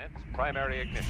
Commence primary ignition.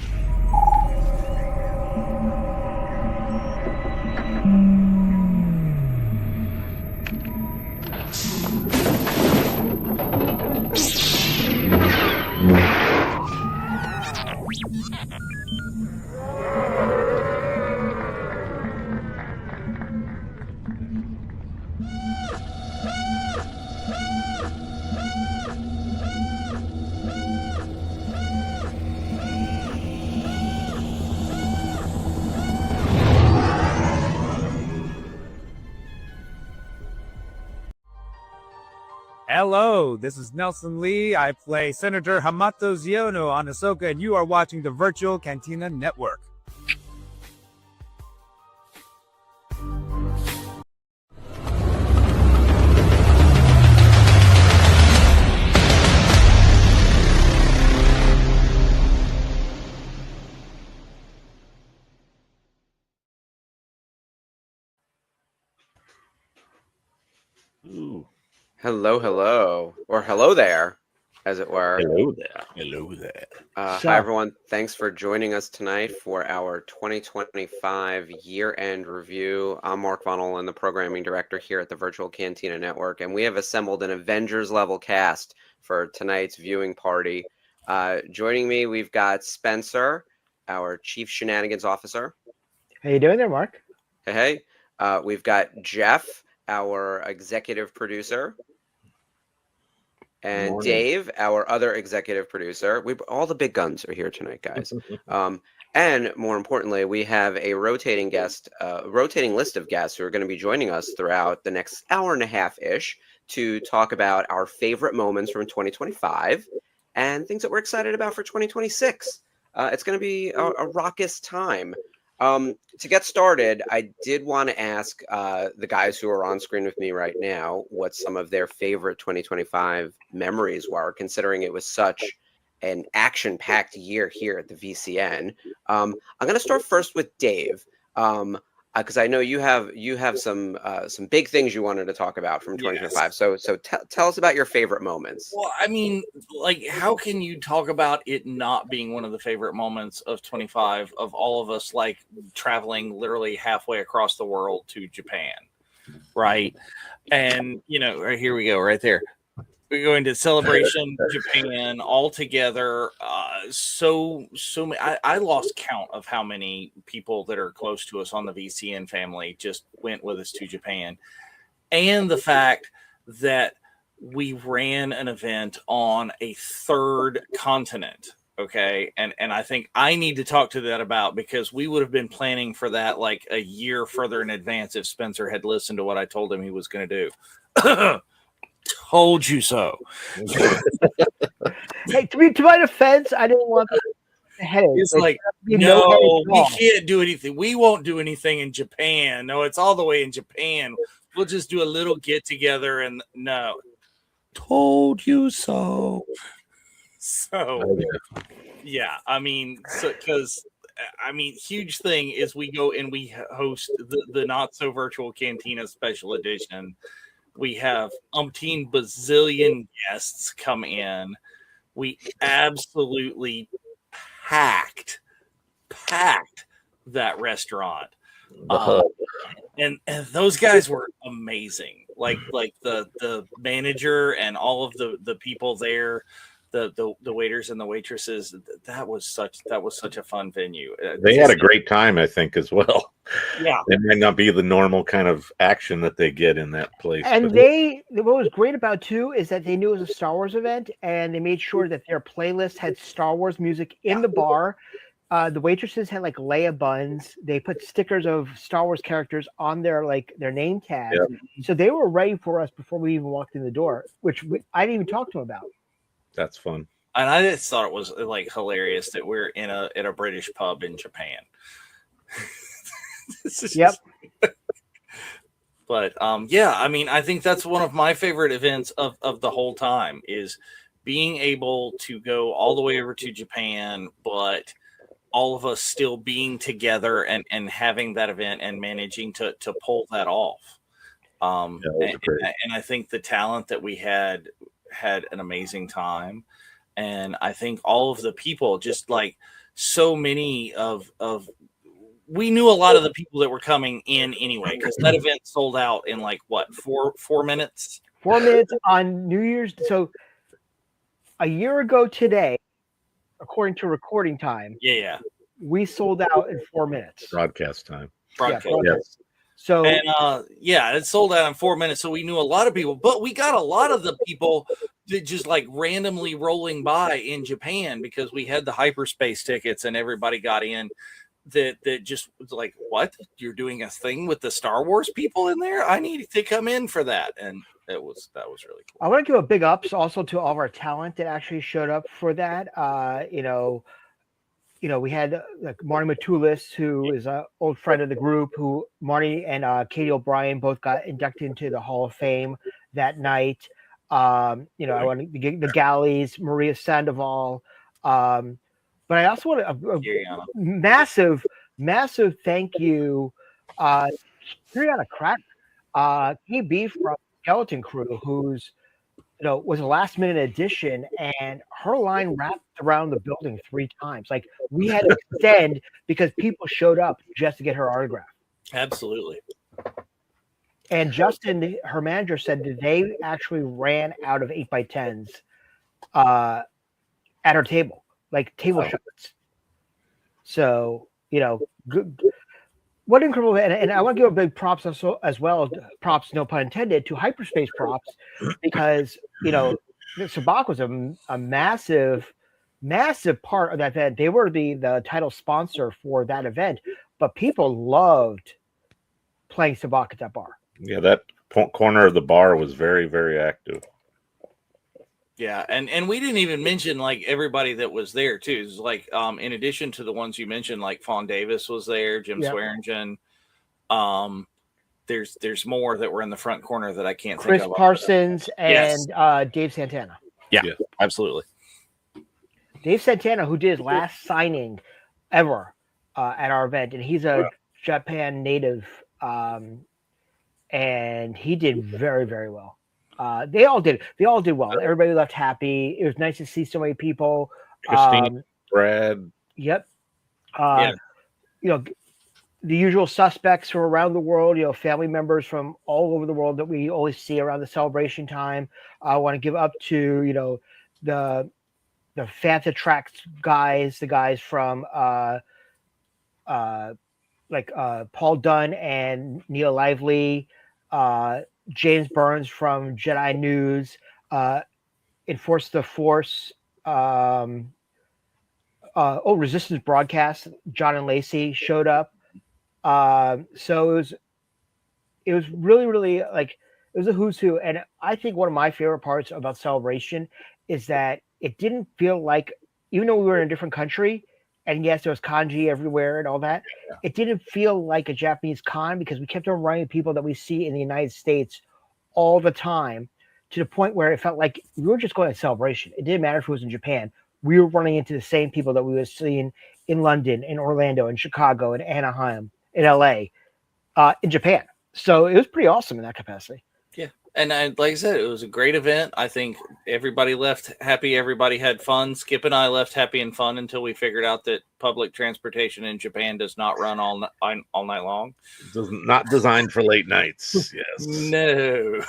Hello, this is Nelson Lee. I play Senator Hamato Ziono on Ahsoka, and you are watching the Virtual Cantina Network. Ooh. Hello, or hello there, as it were. Hello there. Hi, everyone. Thanks for joining us tonight for our 2025 year-end review. I'm Mark Von Olen, the programming director here at the Virtual Cantina Network, and we have assembled an Avengers-level cast for tonight's viewing party. Joining me, we've got Spencer, our Chief Shenanigans Officer. How you doing there, Mark? Hey. We've got Jeff, our executive producer. And Morning. Dave, our other executive producer. All the big guns are here tonight, guys. And more importantly, we have a rotating list of guests who are going to be joining us throughout the next hour and a half-ish to talk about our favorite moments from 2025 and things that we're excited about for 2026. It's going to be a raucous time. To get started, I did want to ask the guys who are on screen with me right now what some of their favorite 2025 memories were, considering it was such an action-packed year here at the VCN. I'm going to start first with Dave, because I know you have some big things you wanted to talk about from 2025. Yes. So tell us about your favorite moments. Well, I mean, like, how can you talk about it not being one of the favorite moments of 25 of all of us, like traveling literally halfway across the world to Japan, right? And here we go, right there. We're going to Celebration Japan all together. So many. I lost count of how many people that are close to us on the VCN family just went with us to Japan, and the fact that we ran an event on a third continent. Okay, and I think I need to talk to that about, because we would have been planning for that like a year further in advance if Spencer had listened to what I told him he was going to do. Told you so. Hey, to my defense, I didn't want the headache. It's like no, we can't do anything. We won't do anything in Japan. No, it's all the way in Japan. We'll just do a little get together, and no. Told you so. So, yeah, I mean, huge thing is we go and we host the Not So Virtual Cantina Special Edition. We have umpteen bazillion guests come in. We absolutely packed that restaurant. And those guys were amazing. Like the manager and all of the people there, the waiters and the waitresses. That was such a fun venue. They had a great time, I think, as well. Yeah, it might not be the normal kind of action that they get in that place. And what was great about too is that they knew it was a Star Wars event, and they made sure that their playlist had Star Wars music in the bar. The waitresses had like Leia buns. They put stickers of Star Wars characters on their name tags. Yep. So they were ready for us before we even walked in the door, which I didn't even talk to them about. That's fun. And I just thought it was like hilarious that we're in a British pub in Japan. Yep. But yeah, I mean, I think that's one of my favorite events of the whole time, is being able to go all the way over to Japan, but all of us still being together and having that event and managing to pull that off. And I think the talent that we had an amazing time. And I think all of the people, just like so many of we knew a lot of the people that were coming in anyway, because that event sold out in like what, 4 minutes? 4 minutes on New Year's. So a year ago today, according to recording time, Yeah. we sold out in 4 minutes. Broadcast time. Broadcast. Yeah, Yes. So And it sold out in 4 minutes. So we knew a lot of people, but we got a lot of the people that just like randomly rolling by in Japan because we had the hyperspace tickets and everybody got in. That just was like, what? You're doing a thing with the Star Wars people in there? I need to come in for that. And that was really cool. I want to give a big ups also to all of our talent that actually showed up for that. We had like Marty Matulis, who is an old friend of the group, who Marty and Katie O'Brien both got inducted into the Hall of Fame that night. I want the Galleys, Maria Sandoval. But I also want a massive thank you, Brianna Crack, KB from Skeleton Crew, who's was a last minute addition, and her line wrapped around the building 3 times. Like we had to extend because people showed up just to get her autograph. Absolutely. And Justin, her manager, said that they actually ran out of 8x10s at her table. Like table shots. So, good. What incredible, and I want to give a big props as well, props, no pun intended, to Hyperspace Props, because, Sabak was a massive part of that event. They were the title sponsor for that event, but people loved playing Sabak at that bar. Yeah, that corner of the bar was very, very active. Yeah, and we didn't even mention like everybody that was there too. It's like in addition to the ones you mentioned, like Fawn Davis was there, Jim Swearingen. There's more that were in the front corner that I can't think of. Chris Parsons and Dave Santana. Yeah, absolutely. Dave Santana, who did his last signing ever at our event, and he's a Japan native, and he did very, very well. They all did well. Everybody left happy. It was nice to see so many people. Christine, Brad. Yep. The usual suspects from around the world, family members from all over the world that we always see around the celebration time. I want to give up to, the Fanta Tracks guys, the guys from Paul Dunn and Neil Lively, James Burns from Jedi News, Enforce the Force, Resistance Broadcast, John and Lacey showed up. So it was really, really like, it was a who's who. And I think one of my favorite parts about Celebration is that it didn't feel like, even though we were in a different country, and yes, there was kanji everywhere and all that, it didn't feel like a Japanese con because we kept on running people that we see in the United States all the time, to the point where it felt like we were just going to Celebration. It didn't matter if it was in Japan. We were running into the same people that we were seeing in London, in Orlando, in Chicago, in Anaheim, in LA, in Japan. So it was pretty awesome in that capacity. Yeah. And like I said, it was a great event. I think everybody left happy. Everybody had fun. Skip and I left happy and fun until we figured out that public transportation in Japan does not run all night long. Not designed for late nights. Yes. No.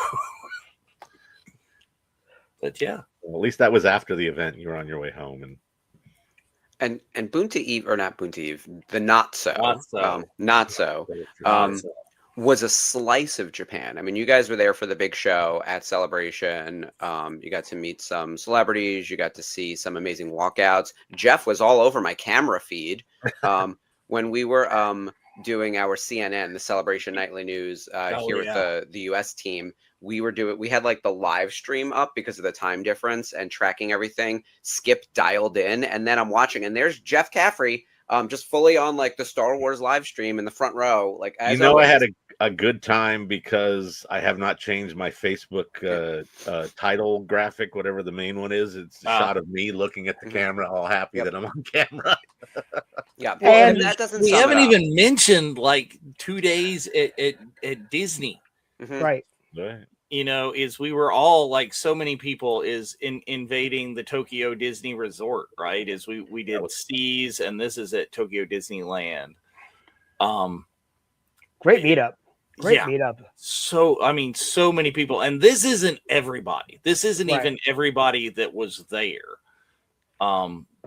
But yeah. Well, at least that was after the event. You were on your way home, and Bunta Eve, or not Bunta Eve, the not so was a slice of Japan. I mean, you guys were there for the big show at Celebration. You got to meet some celebrities. You got to see some amazing walkouts. Jeff was all over my camera feed when we were doing our CNN, the Celebration Nightly News with the US team. We had like the live stream up because of the time difference and tracking everything. Skip dialed in, and then I'm watching, and there's Jeff Caffrey just fully on like the Star Wars live stream in the front row. Like, I had a good time because I have not changed my Facebook title graphic, whatever the main one is. It's a shot of me looking at the camera, all happy that I'm on camera. Yeah, and that doesn't. We haven't even mentioned like 2 days at Disney. Right. is we were all like so many people is invading the Tokyo Disney Resort, right? Is we did Seas, and this is at Tokyo Disneyland. Great meetup. Great Yeah. meetup. So, I mean, so many people, and this isn't everybody. This isn't Right. even everybody that was there.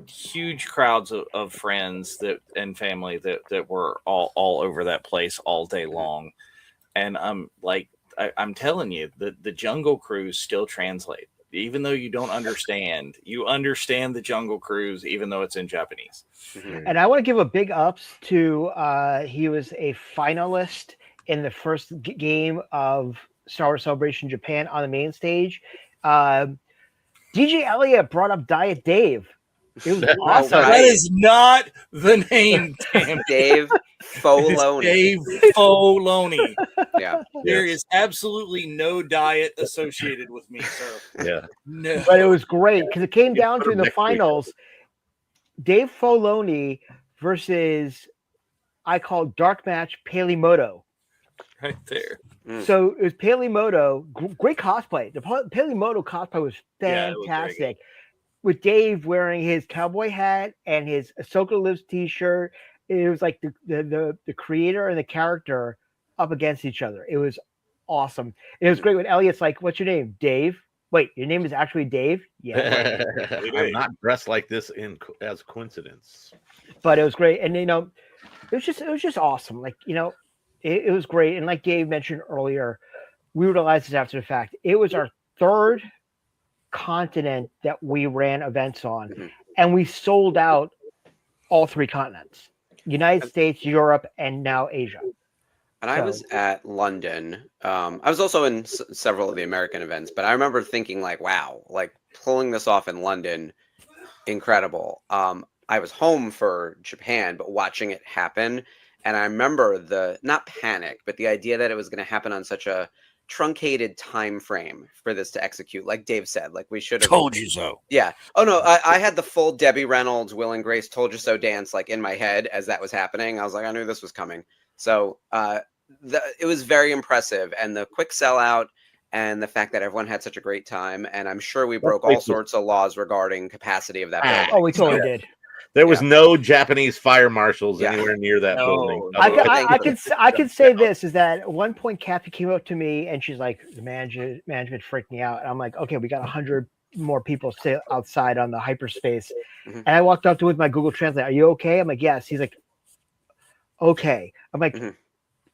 Huge crowds of friends and family that were all over that place all day long. And I'm telling you, the Jungle Cruise still translate. Even though you don't understand, you understand the Jungle Cruise, even though it's in Japanese. And I want to give a big ups to he was a finalist in the first game of Star Wars Celebration Japan on the main stage. DJ Elliott brought up Diet Dave. It was awesome. That is not the name, damn. Dave Foloni. Dave Foloni. Yeah. There is absolutely no diet associated with me, sir. Yeah. No. But it was great because it came down to in the finals, Dave Foloni versus I call dark match Palimoto. Right there. So it was Palimoto, great cosplay. The Palimoto cosplay was fantastic. With Dave wearing his cowboy hat and his Ahsoka Lives t-shirt. It was like the creator and the character up against each other. It was awesome. It was great when Elliot's like, "What's your name? Dave? Wait, your name is actually Dave?" Yeah. I'm not dressed like this as coincidence. But it was great. And it was just awesome. Like, it was great. And like Dave mentioned earlier, we realized this after the fact. It was our third continent that we ran events on, and we sold out all three continents: United States, Europe, and now Asia. And I was at London. I was also in several of the American events, but I remember thinking like, wow, like pulling this off in London, incredible. I was home for Japan, but watching it happen. And I remember not panic, but the idea that it was going to happen on such a truncated time frame for this to execute, like Dave said, like we should have told you so. Yeah. Oh no, I had the full Debbie Reynolds, Will and Grace told you so dance like in my head as that was happening. I was like, I knew this was coming. So it was very impressive, and the quick sellout and the fact that everyone had such a great time, and I'm sure we broke all sorts of laws regarding capacity of that building. Oh, we totally did. There was no Japanese fire marshals anywhere near that building. I could say this is that at one point Kathy came up to me and she's like, the management freaked me out. And I'm like, okay, we got 100 more people sit outside on the hyperspace. And I walked up to him with my Google Translate. Are you okay? I'm like, yes. He's like, okay. I'm like,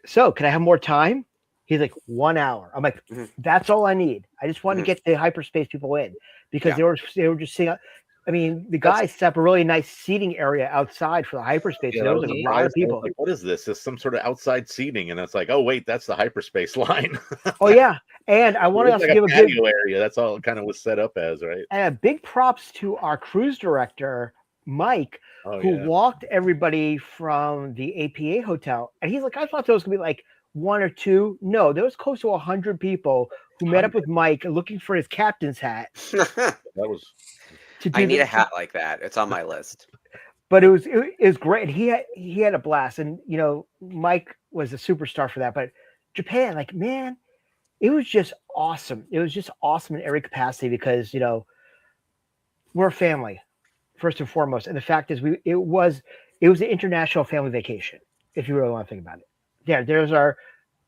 so can I have more time? He's like, 1 hour. I'm like, that's all I need. I just want to get the hyperspace people in because they were just seeing. I mean, the guys set up a really nice seating area outside for the hyperspace. Yeah, there was like a lot of people. Like, what is this? It's some sort of outside seating, and it's like, oh wait, that's the hyperspace line. Oh yeah, and I wanted us to give a big area. That's all it kind of was set up as, right? And big props to our cruise director, Mike, who walked everybody from the APA hotel. And he's like, I thought there was gonna be like 1 or 2. No, there was close to 100 people who met up with Mike looking for his captain's hat. That was. I need a hat like that. It's on my list. But it was great. He had a blast, and Mike was a superstar for that. But Japan, like, man, it was just awesome. It was just awesome in every capacity because we're a family first and foremost, and the fact is it was an international family vacation. If you really want to think about it, there's our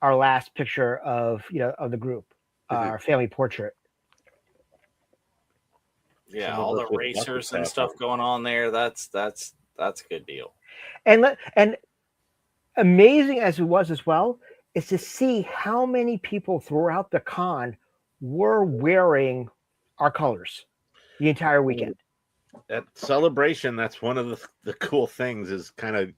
last picture of of the group, our family portrait. Yeah, all the racers and stuff going on there. That's a good deal. And amazing as it was as well is to see how many people throughout the con were wearing our colors the entire weekend. That celebration, that's one of the cool things is kind of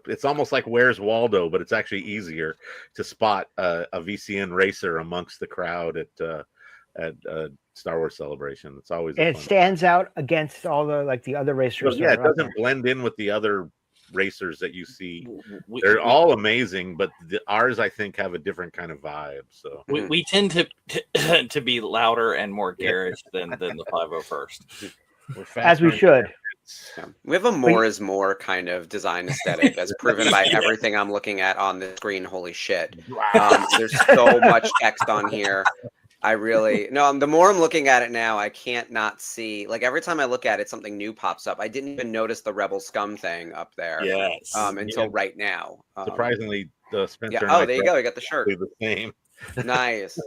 it's almost like Where's Waldo, but it's actually easier to spot a VCN racer amongst the crowd at Star Wars Celebration. It's always it stands out against all the other racers. So, it doesn't blend in with the other racers that you see. They're all amazing, but ours I think have a different kind of vibe. So we tend to be louder and more garish than the 501st. As we should. We have a more is more kind of design aesthetic as proven by everything I'm looking at on the screen. Holy shit. There's so much text on here. I really no. The more I'm looking at it now, I can't not see. Like every time I look at it, something new pops up. I didn't even notice the Rebel Scum thing up there Yes. until Yeah. right now. Surprisingly, Spencer Yeah. and Oh, I there you go. You got the shirt. the same. Nice.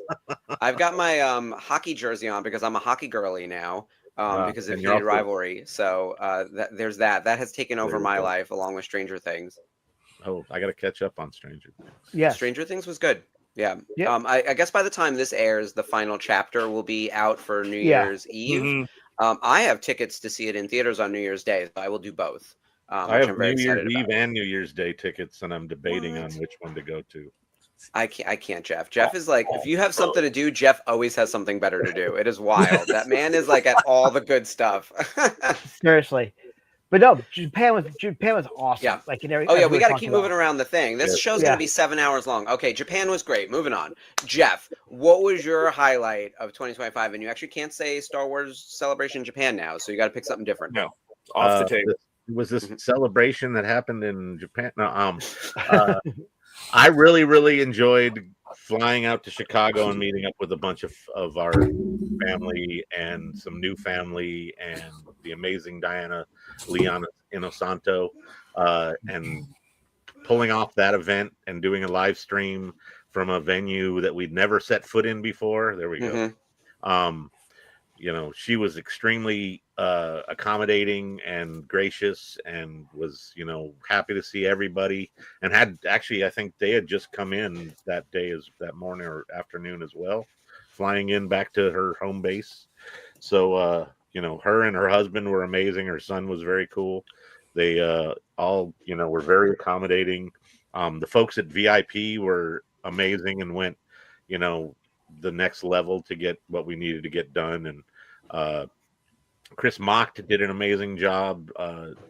I've got my hockey jersey on because I'm a hockey girly now. Because of and you're heated also- rivalry. So there's that. That has taken over There you my go. life along with Stranger Things. Oh, I got to catch up on Stranger Things. Yes. Stranger Things was good. Yeah. Yeah. I guess by the time this airs, the final chapter will be out for New Yeah. Year's Eve. Mhm. I have tickets to see it in theaters on New Year's Day, so I will do both. I Which have I'm very New Year's excited Eve about. and New Year's Day tickets, and I'm debating on What? which one to go to. I can't, Jeff. Jeff is like, if you have something to do, Jeff always has something better to do. It is wild. That man is like at all the good stuff. Seriously. But no, Japan was awesome. Yeah. Like in every, Oh yeah, as we were got to talking keep moving about. around the thing. This Yeah. show's Yeah. gonna be 7 hours long. Okay, Japan was great. Moving on. Jeff, what was your highlight of 2025? And you actually can't say Star Wars Celebration Japan now, so you got to pick something different. No. Off the table. Was this Mhm. celebration that happened in Japan? No, I really enjoyed flying out to Chicago and meeting up with a bunch of our family and some new family and the amazing Diana Leon Inosanto, and pulling off that event and doing a live stream from a venue that we'd never set foot in before. There we go. Mhm. She was extremely accommodating and gracious, and was, happy to see everybody, and had actually, I think they had just come in that morning or afternoon as well, flying in back to her home base. So, her and her husband were amazing. Her son was very cool. They all, were very accommodating. The folks at VIP were amazing and went, the next level to get what we needed to get done. And Chris Mock did an amazing job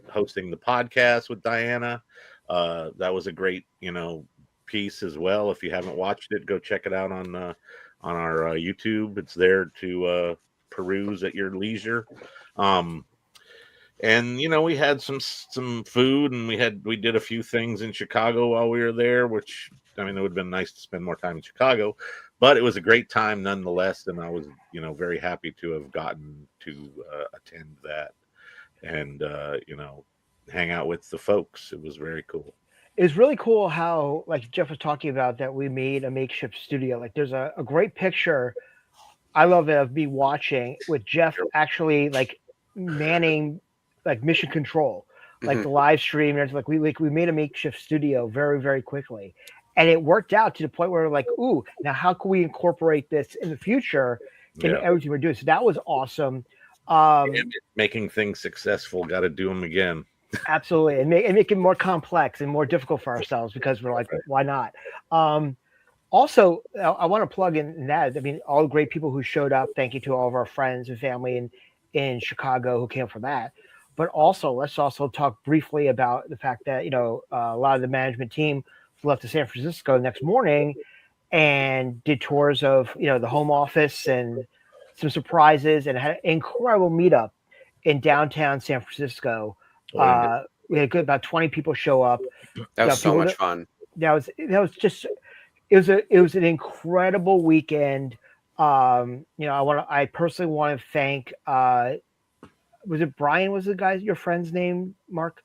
hosting the podcast with Diana. That was a great, piece as well. If you haven't watched it, go check it out on our YouTube. It's there to peruse at your leisure. And we had some food, and we did a few things in Chicago while we were there, which, I mean, it would have been nice to spend more time in Chicago, but it was a great time nonetheless. And I was, very happy to have gotten to attend that and, hang out with the folks. It was very cool. It's really cool how, like Jeff was talking about, that we made a makeshift studio. Like there's a great picture. I love it, of me watching with Jeff actually like manning like mission control, like the live stream. And we made a makeshift studio very, very quickly. And it worked out to the point where we're like, ooh, now how can we incorporate this in the future in everything we're doing? So that was awesome. Making things successful, got to do them again. Absolutely. And make it more complex and more difficult for ourselves, because we're like, why not? Also, I want to plug in that. I mean, all the great people who showed up. Thank you to all of our friends and family in Chicago who came for that. But also, let's also talk briefly about the fact that, a lot of the management team left to San Francisco the next morning and did tours of, the home office and some surprises, and had an incredible meetup in downtown San Francisco. We had about 20 people show up. That was so much fun. That was it was an incredible weekend. I personally want to thank was it Brian, was the guy, your friend's name, Mark?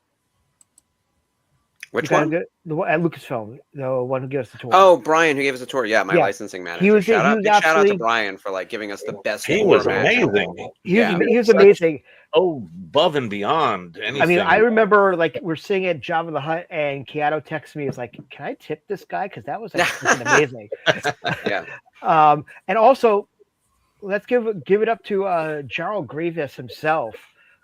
Which one? At Lucasfilm, the one who gave us the tour. Oh, Brian, who gave us a tour. Yeah, my licensing manager. Shout out to Brian for giving us the best tour. He was amazing. He was amazing. Oh, above and beyond anything. I mean, I remember we're sitting at Jabba the Hutt, and Keato texts me. It's like, can I tip this guy? Because that was freaking amazing. Yeah. And also, let's give it up to Gerald Grievous himself,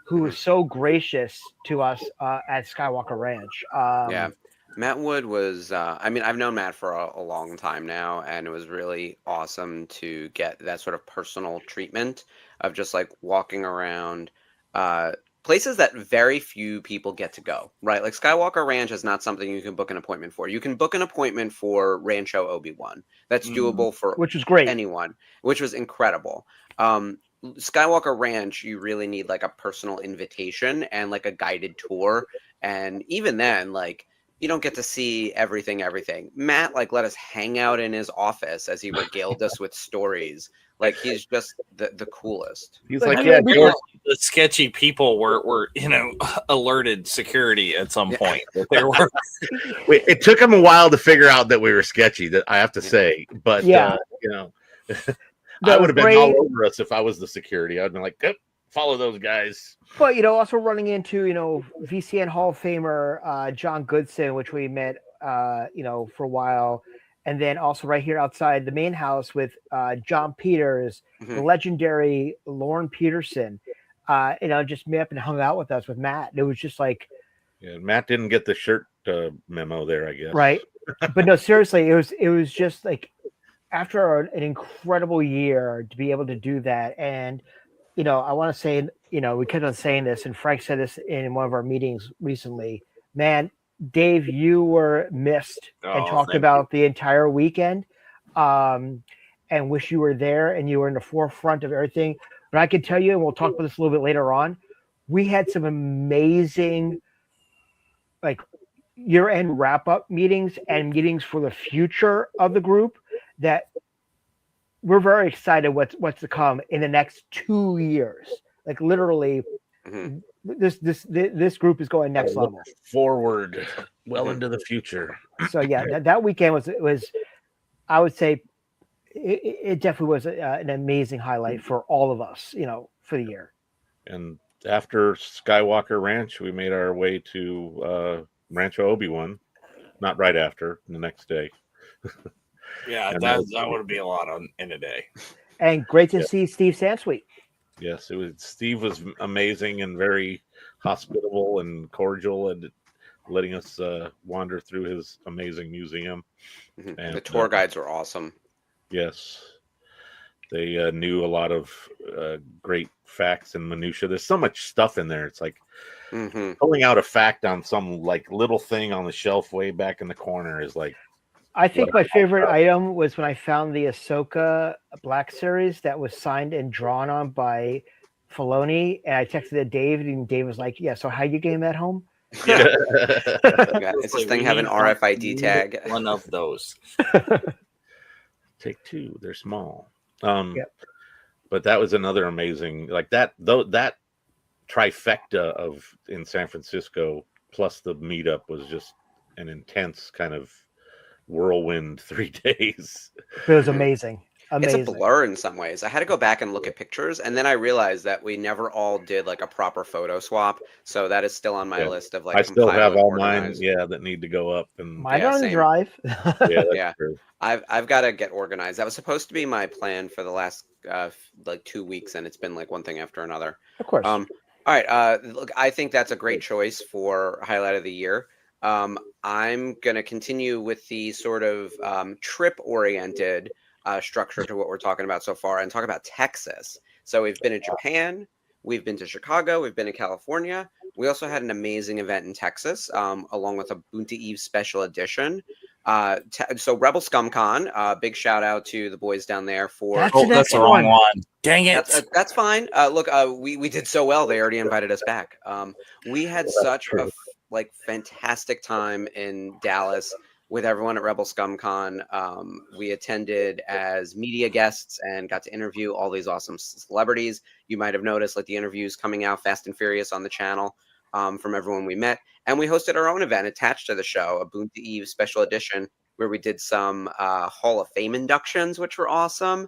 who was so gracious to us at Skywalker Ranch. Yeah. Matt Wood was, I've known Matt for a long time now, and it was really awesome to get that sort of personal treatment of just walking around places that very few people get to go, right? Like Skywalker Ranch is not something you can book an appointment for. You can book an appointment for Rancho Obi-Wan. That's doable for which was great. Anyone, which was incredible. Skywalker Ranch, you really need a personal invitation and a guided tour. And even then, you don't get to see everything. Matt let us hang out in his office as he regaled us with stories. Like he's just the coolest. He's Like, like, you know, yeah, we George, The sketchy people were alerted security at some Yeah. point that there were. it took him a while to figure out that we were sketchy. That I have to say, but Yeah. I would have been great- all over us if I was the security. I'd been like, "Yep, follow those guys." But also running into VCN Hall of Famer John Goodson, which we met for a while, and then also right here outside the main house with John Peters, the Mhm. legendary Lauren Peterson. Just met up and hung out with us with Matt. It was just like Yeah, Matt didn't get the shirt memo there, I guess. right, but no, seriously, it was just like after an incredible year to be able to do that. And I want to say, we kept on saying this, and Frank said this in one of our meetings recently. Man, Dave, you were missed and Oh, talked thank about the entire weekend, and wish you were there and you were in the forefront of everything. But I can tell you, and we'll talk about this a little bit later on, we had some amazing, like, year-end wrap-up meetings and meetings for the future of the group that we're very excited what's to come in the next 2 years. Like literally, Mhm. this group is going next Look level. forward, well Mhm. into the future. So yeah, that weekend was I would say it definitely was an amazing highlight for all of us, for the year. And after Skywalker Ranch, we made our way to Rancho Obi-Wan. Not right after, the next day. Yeah, And that would be a lot in a day. And great to Yeah. see Steve Sansweet. Yes, it was. Steve was amazing and very hospitable and cordial, and letting us wander through his amazing museum. Mhm. And The tour guides were awesome. yes, they knew a lot of great facts and minutia. There's so much stuff in there. It's like Hmm. pulling out a fact on some like little thing on the shelf way back in the corner is like, I think What my favorite item was when I found the Ahsoka Black Series that was signed and drawn on by Filoni, and I texted it Dave, and Dave was like, "Yeah, so how you getting that home?" Yeah. take Yeah, it's this Like, thing we have an need RFID tag. One of those. two. They're small. Yep. But that was another amazing, like that. Though that trifecta of in San Francisco plus the meetup was just an intense kind of whirlwind 3 days. It was amazing. It's a Amazing. blur in some ways. I had to go back and look at pictures, and then I realized that we never all did like a proper photo swap. So that is still on my Yeah. list of like I still compile have and all mine, organize. that need to go up. And Mine Yeah, are on the same. drive. yeah, that's Yeah. true. I've got to get organized. That was supposed to be my plan for the last like 2 weeks, and it's been like one thing after another. Of course. All right. Look, I think that's a great choice for highlight of the year. I'm going to continue with the sort of trip-oriented structure to what we're talking about so far and talk about Texas. So we've been in Japan, we've been to Chicago, we've been to California. We also had an amazing event in Texas, along with a Boonta Eve special edition. So Rebel ScumCon, big shout out to the boys down there for. That's Oh, the that's next the wrong one. one. Dang it. That's fine. Look, we did so well. They already invited us back. We had such a fantastic time in Dallas with everyone at Rebel ScumCon. We attended as media guests and got to interview all these awesome celebrities. You might have noticed like the interviews coming out fast and furious on the channel from everyone we met. And we hosted our own event attached to the show, a Boonta Eve special edition, where we did some Hall of Fame inductions, which were awesome.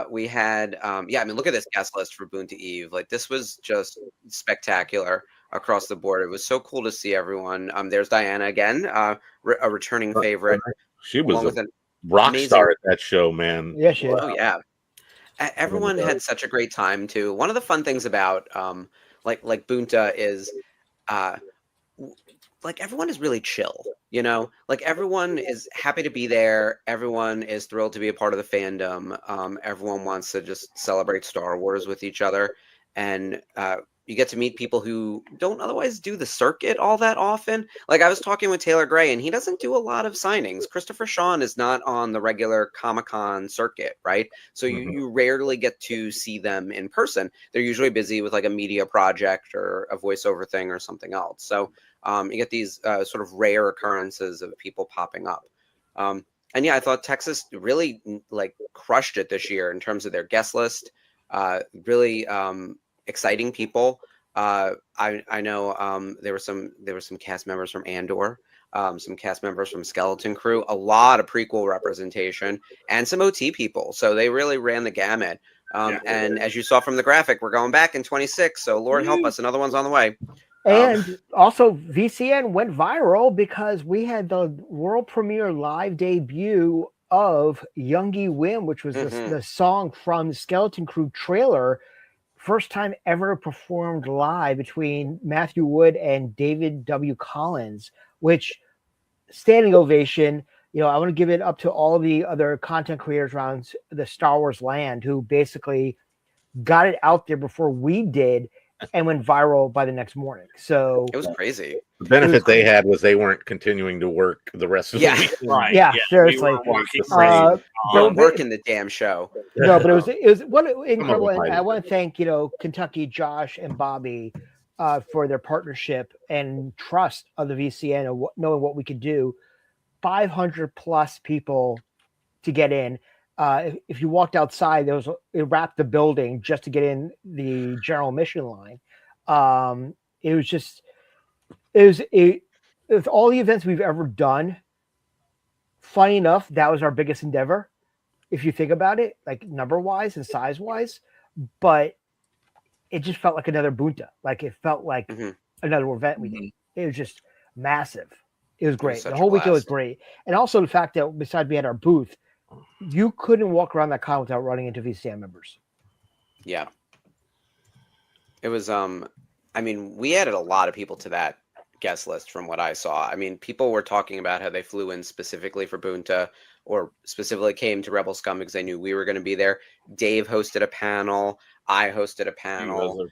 We had, look at this guest list for Boonta Eve. Like this was just spectacular across the board. It was so cool to see everyone. There's Diana again, a returning favorite. She was along with a an rock amazing- star at that show, man. Yeah, she is. Oh yeah, everyone had such a great time too. One of the fun things about like Boonta is like everyone is really chill, like everyone is happy to be there. Everyone is thrilled to be a part of the fandom. Everyone wants to just celebrate Star Wars with each other. And you get to meet people who don't otherwise do the circuit all that often. Like I was talking with Taylor Gray, and he doesn't do a lot of signings. Christopher Sean is not on the regular Comic-Con circuit, right? So you rarely get to see them in person. They're usually busy with like a media project or a voiceover thing or something else. So you get these sort of rare occurrences of people popping up. yeah, I thought Texas really like crushed it this year in terms of their guest list. Really exciting people. I know there were some cast members from Andor, some cast members from Skeleton Crew, a lot of prequel representation, and some OT people. So they really ran the gamut. And as you saw from the graphic, we're going back in 26. So Lord help us, another one's on the way. And also VCN went viral because we had the world premiere live debut of Youngie Wim, which was the song from the Skeleton Crew trailer. First time ever performed live between Matthew Wood and David W. Collins, which standing ovation. You know, I want to give it up to all the other content creators around the Star Wars land who basically got it out there before we did and went viral by the next morning. So it was crazy. The benefit they had was they weren't continuing to work the rest of the week. Right. Yeah, seriously. Working the damn show. No, but it was what incredible. And I want to thank, you know, Kentucky, Josh and Bobby for their partnership and trust of the VCN and knowing what we could do. 500 plus people to get in. If you walked outside, it wrapped the building just to get in the general mission line. It was all the events we've ever done. Funny enough, that was our biggest endeavor, if you think about it, like number wise and size wise. But it just felt like another Bunta. Like it felt like another event we did. It was just massive. It was great. The whole weekend was great. And also the fact that besides we had our booth, you couldn't walk around that con without running into VCN members. Yeah. It was, I mean, we added a lot of people to that guest list from what I saw. I mean, people were talking about how they flew in specifically for Bunta or specifically came to Rebel Scum because they knew we were going to be there. Dave hosted a panel. I hosted a panel.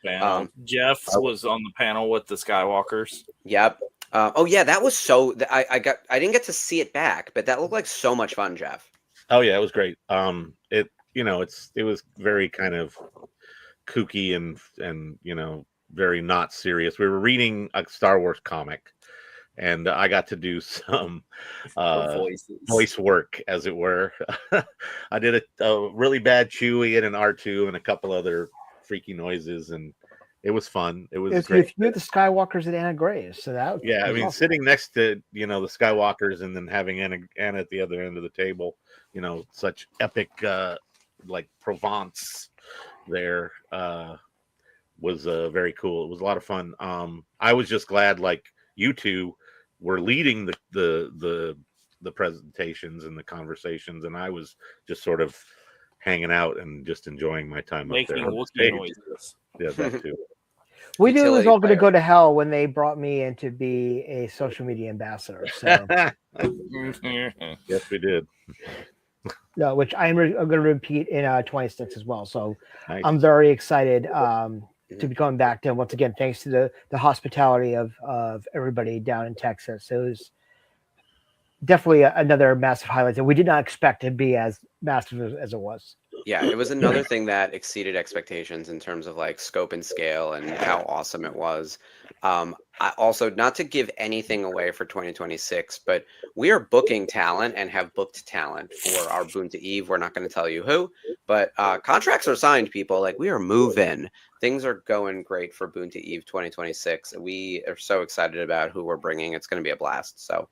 Jeff was on the panel with the Skywalkers. Yep. Oh yeah, that was so. I didn't get to see it back, but that looked like so much fun, Jeff. Oh yeah, it was great. It was very kind of kooky and very not serious. We were reading a Star Wars comic, and I got to do some voice work, as it were. I did a really bad Chewie and an R2 and a couple other freaky noises, and it was fun. It was great. With the Skywalkers at Anna Gray's, so that I mean, awesome. Sitting next to the Skywalkers and then having Anna at the other end of the table, such epic like Provence there was very cool. It was a lot of fun. I was just glad like you two were leading the presentations and the conversations, and I was just sort of hanging out and just enjoying my time making up there. noises. Yeah, that too. We knew it was all going to go to hell when they brought me in to be a social media ambassador. So yes, we did. No, which I'm going to repeat in 26 as well. So nice. I'm very excited to be going back to, once again, thanks to the hospitality of everybody down in Texas. It was definitely another massive highlight that we did not expect to be as massive as it was. Yeah, it was another thing that exceeded expectations in terms of like scope and scale and how awesome it was. I also, not to give anything away for 2026, but we are booking talent and have booked talent for our Bunta Eve. We're not going to tell you who, but contracts are signed, people. Like, we are moving. Things are going great for Bunta Eve 2026. We are so excited about who we're bringing. It's going to be a blast. So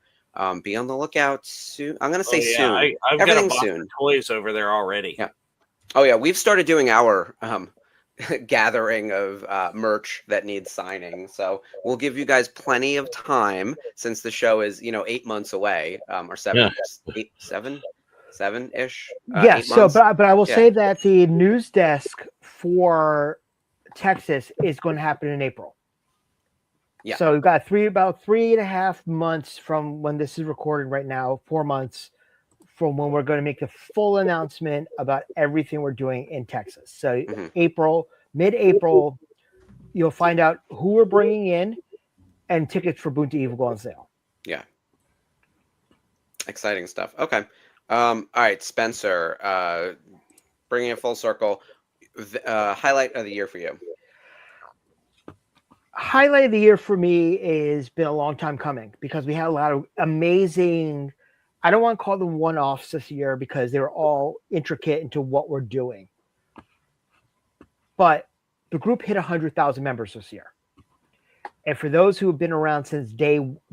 be on the lookout soon. I'm going to say soon. I've Everything got a soon. Of toys over there already. Yeah. Oh yeah, we've started doing our gathering of merch that needs signing. So we'll give you guys plenty of time since the show is 8 months away, or 7-ish. Yeah. So, but I will say that the news desk for Texas is going to happen in April. Yeah. So we've got about 3.5 months from when this is recorded right now, 4 months from when we're going to make the full announcement about everything we're doing in Texas. So mid-April, you'll find out who we're bringing in, and tickets for Bunta Eve will go on sale. Yeah. Exciting stuff. Okay. All right, Spencer, bringing it full circle, highlight of the year for you. Highlight of the year for me has been a long time coming because we had a lot of amazing I don't want to call them one-offs this year because they're all intricate into what we're doing. But the group hit 100,000 members this year. And for those who have been around since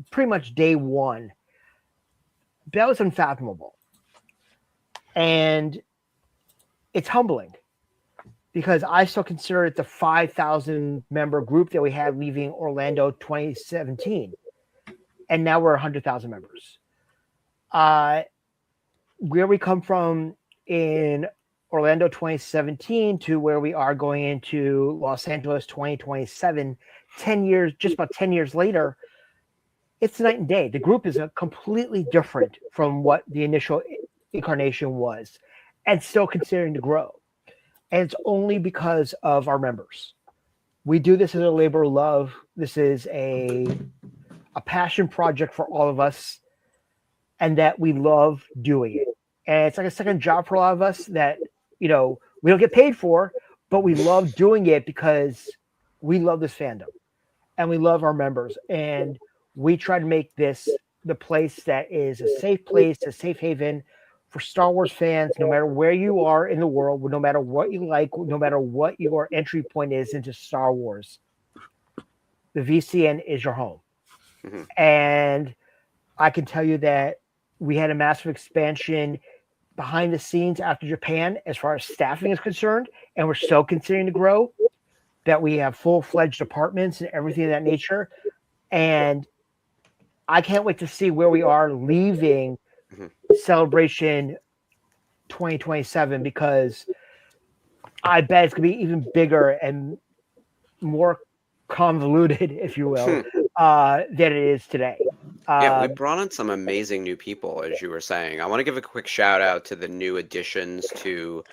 pretty much day one, that was unfathomable. And it's humbling because I still consider it the 5,000 member group that we had leaving Orlando 2017. And now we're 100,000 members. Where we come from in Orlando 2017 to where we are going into Los Angeles 2027, 10 years, just about 10 years later, it's night and day. The group is completely different from what the initial incarnation was and still considering to grow. And it's only because of our members. We do this as a labor of love. This is a passion project for all of us, and that we love doing it. And it's like a second job for a lot of us that, we don't get paid for, but we love doing it because we love this fandom and we love our members. And we try to make this the place that is a safe place, a safe haven for Star Wars fans, no matter where you are in the world, no matter what you like, no matter what your entry point is into Star Wars. The VCN is your home. Mm-hmm. And I can tell you that we had a massive expansion behind the scenes after Japan as far as staffing is concerned, and we're still continuing to grow, that we have full-fledged departments and everything of that nature. And I can't wait to see where we are leaving Celebration 2027, because I bet it's going to be even bigger and more convoluted, if you will, than it is today. Yeah, we brought on some amazing new people, as you were saying. I want to give a quick shout out to the new additions to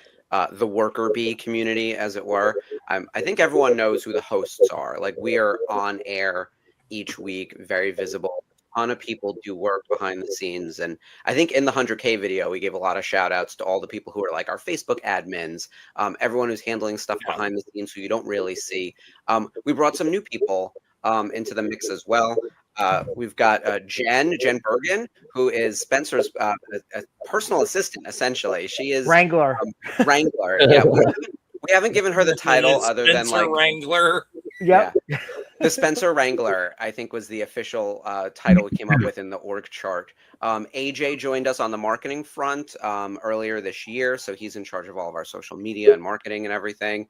the worker bee community, as it were. I think everyone knows who the hosts are. Like, we are on air each week, very visible. A ton of people do work behind the scenes. And I think in the 100K video, we gave a lot of shout outs to all the people who are like our Facebook admins, everyone who's handling stuff behind the scenes who you don't really see. We brought some new people into the mix as well. We've got Jen Bergen, who is Spencer's a personal assistant, essentially. She is Wrangler. Wrangler. Yeah, we haven't given her the title other than like Wrangler. Yep. Yeah. The Spencer Wrangler, I think, was the official title we came up with in the org chart. AJ joined us on the marketing front earlier this year, so he's in charge of all of our social media and marketing and everything.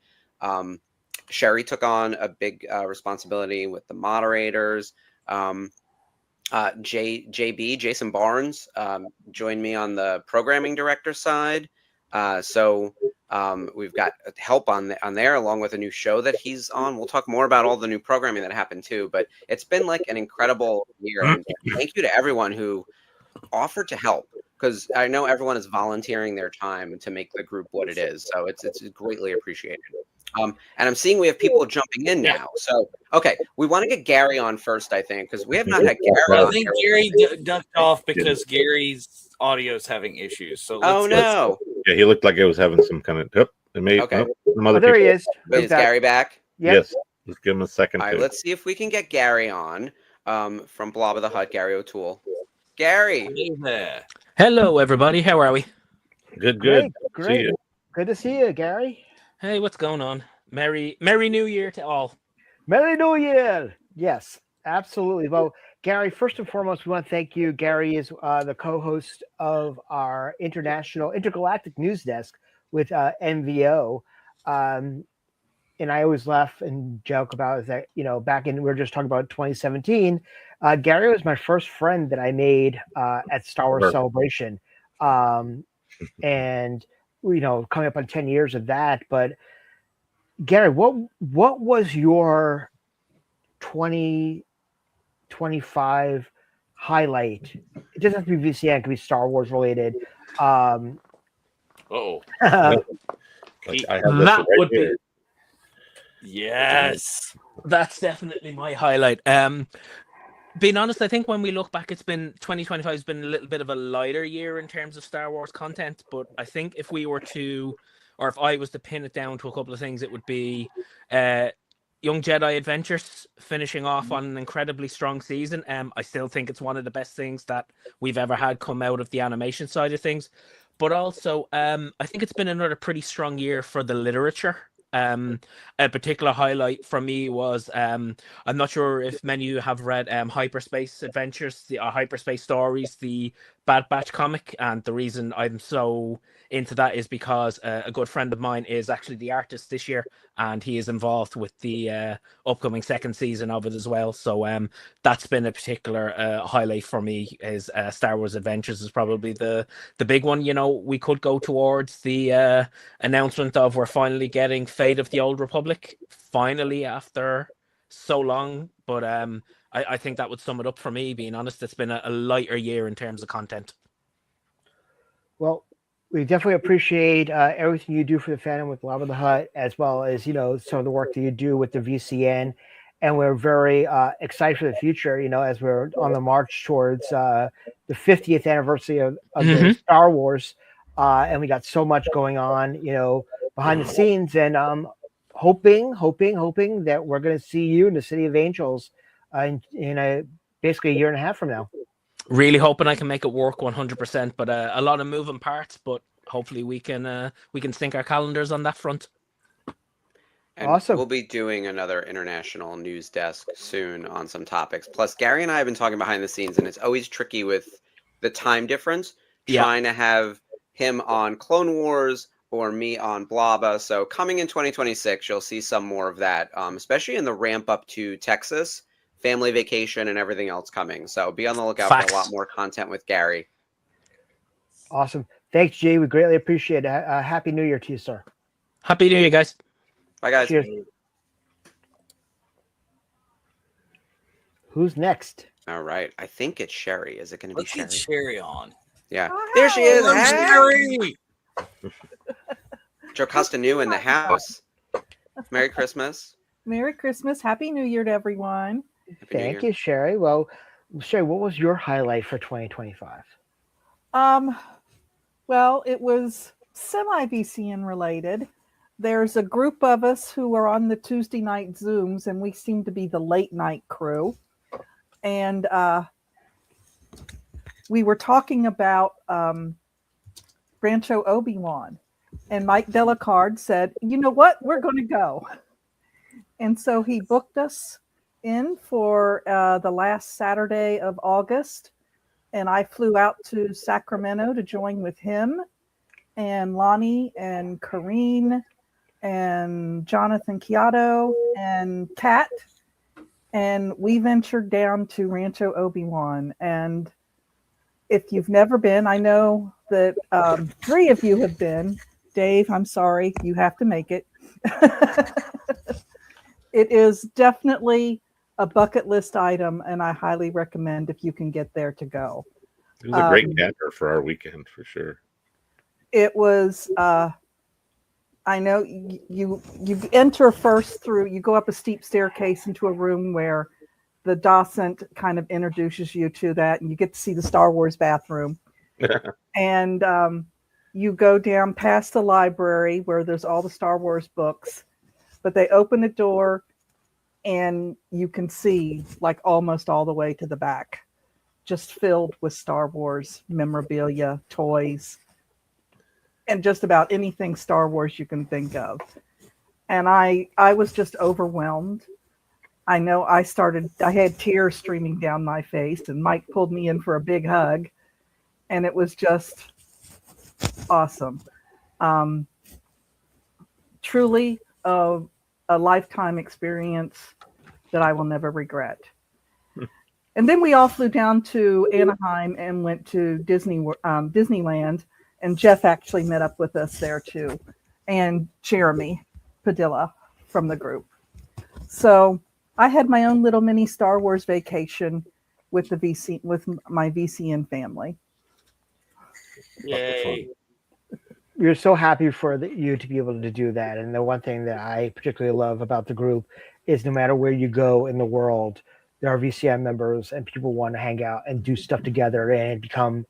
Sherry took on a big responsibility with the moderators. Jason Barnes joined me on the programming director side. So we've got help on there, along with a new show that he's on. We'll talk more about all the new programming that happened too, but it's been like an incredible year. And thank you to everyone who offered to help, because I know everyone is volunteering their time to make the group what it is. So it's greatly appreciated. And I'm seeing we have people jumping in now. So, okay, we want to get Gary on first, I think, because we have not had Gary on. I think Gary ducked off because Gary's audio is having issues. So no. Yeah, he looked like he was having some kind of. Okay. There he is. Is Gary back? Yep. Yes. Let's give him a second. All right, let's see if we can get Gary on from Blob of the Hut, Gary O'Toole. Gary. Hey there. Hello, everybody. How are we? Good. Great. See you. Good to see you, Gary. Hey, what's going on? Merry New Year to all. Merry New Year. Yes, absolutely. Well, Gary, first and foremost, we want to thank you. Gary is the co-host of our intergalactic news desk with NVO. And I always laugh and joke about that, back in, we were just talking about 2017, Gary was my first friend that I made at Star Wars Celebration. And, coming up on 10 years of that. But Gary, what was your 2025 highlight? It doesn't have to be VCN, it could be Star Wars related. Oh. That would be. Yes. That's definitely my highlight. Being honest, I think when we look back, 2025 has been a little bit of a lighter year in terms of Star Wars content. But I think if I was to pin it down to a couple of things, it would be Young Jedi Adventures finishing off on an incredibly strong season. I still think it's one of the best things that we've ever had come out of the animation side of things. But also, I think it's been another pretty strong year for the literature. A particular highlight for me was I'm not sure if many of you have read Hyperspace Adventures, the Hyperspace Stories, the Bad Batch comic, and the reason I'm so into that is because a good friend of mine is actually the artist this year, and he is involved with the upcoming second season of it as well. So that's been a particular highlight for me. Is Star Wars Adventures is probably the big one. You know, we could go towards the announcement of we're finally getting Fate of the Old Republic, finally after so long. But I think that would sum it up for me. Being honest, it's been a lighter year in terms of content. Well, we definitely appreciate everything you do for the fandom with Lava the Hut, as well as, you know, some of the work that you do with the VCN. And we're very excited for the future, you know, as we're on the march towards the 50th anniversary of the Star Wars. And we got so much going on, you know, behind the scenes. And hoping that we're going to see you in the City of Angels in basically a year and a half from now. Really hoping I can make it work 100%, but a lot of moving parts. But hopefully we can sync our calendars on that front. And awesome. We'll be doing another international news desk soon on some topics. Plus, Gary and I have been talking behind the scenes, and it's always tricky with the time difference, trying to have him on Clone Wars or me on Blaba. So coming in 2026, you'll see some more of that, especially in the ramp up to Texas, family vacation, and everything else coming. So be on the lookout for a lot more content with Gary. Awesome. Thanks, Jay. We greatly appreciate it. Happy New Year to you, sir. Happy New Year, guys. Bye, guys. Cheers. Who's next? All right. I think it's Sherry. Is it going to be Let's Sherry? get Sherry on. Yeah. There she is. Hello, Hey! Sherry. Joe Costanew in the house. Merry Christmas. Merry Christmas. Happy New Year to everyone. Thank you, Sherry. Well, Sherry, what was your highlight for 2025? Well, it was semi-VCN related. There's a group of us who are on the Tuesday night Zooms, and we seem to be the late night crew. And we were talking about Rancho Obi-Wan. And Mike Delacard said, you know what? We're going to go. And so he booked us in for the last Saturday of August. And I flew out to Sacramento to join with him and Lonnie and Kareen and Jonathan Chiato and Kat. And we ventured down to Rancho Obi-Wan. And if you've never been, I know that 3 of you have been. Dave, I'm sorry, you have to make it. It is definitely a bucket list item, and I highly recommend if you can get there to go. It was a great capper for our weekend, for sure. It was, I know you enter first through, you go up a steep staircase into a room where the docent kind of introduces you to that, and you get to see the Star Wars bathroom. And you go down past the library where there's all the Star Wars books, but they open a door and you can see like almost all the way to the back, just filled with Star Wars memorabilia, toys, and just about anything Star Wars you can think of. And I was just overwhelmed. I know I had tears streaming down my face, and Mike pulled me in for a big hug, and it was just awesome. Truly a lifetime experience that I will never regret. And then we all flew down to Anaheim and went to Disneyland, and Jeff actually met up with us there too, and Jeremy Padilla from the group. So I had my own little mini Star Wars vacation with my VCN family. Yay. We're so happy for you to be able to do that. And the one thing that I particularly love about the group is no matter where you go in the world, there are VCN members and people want to hang out and do stuff together and become,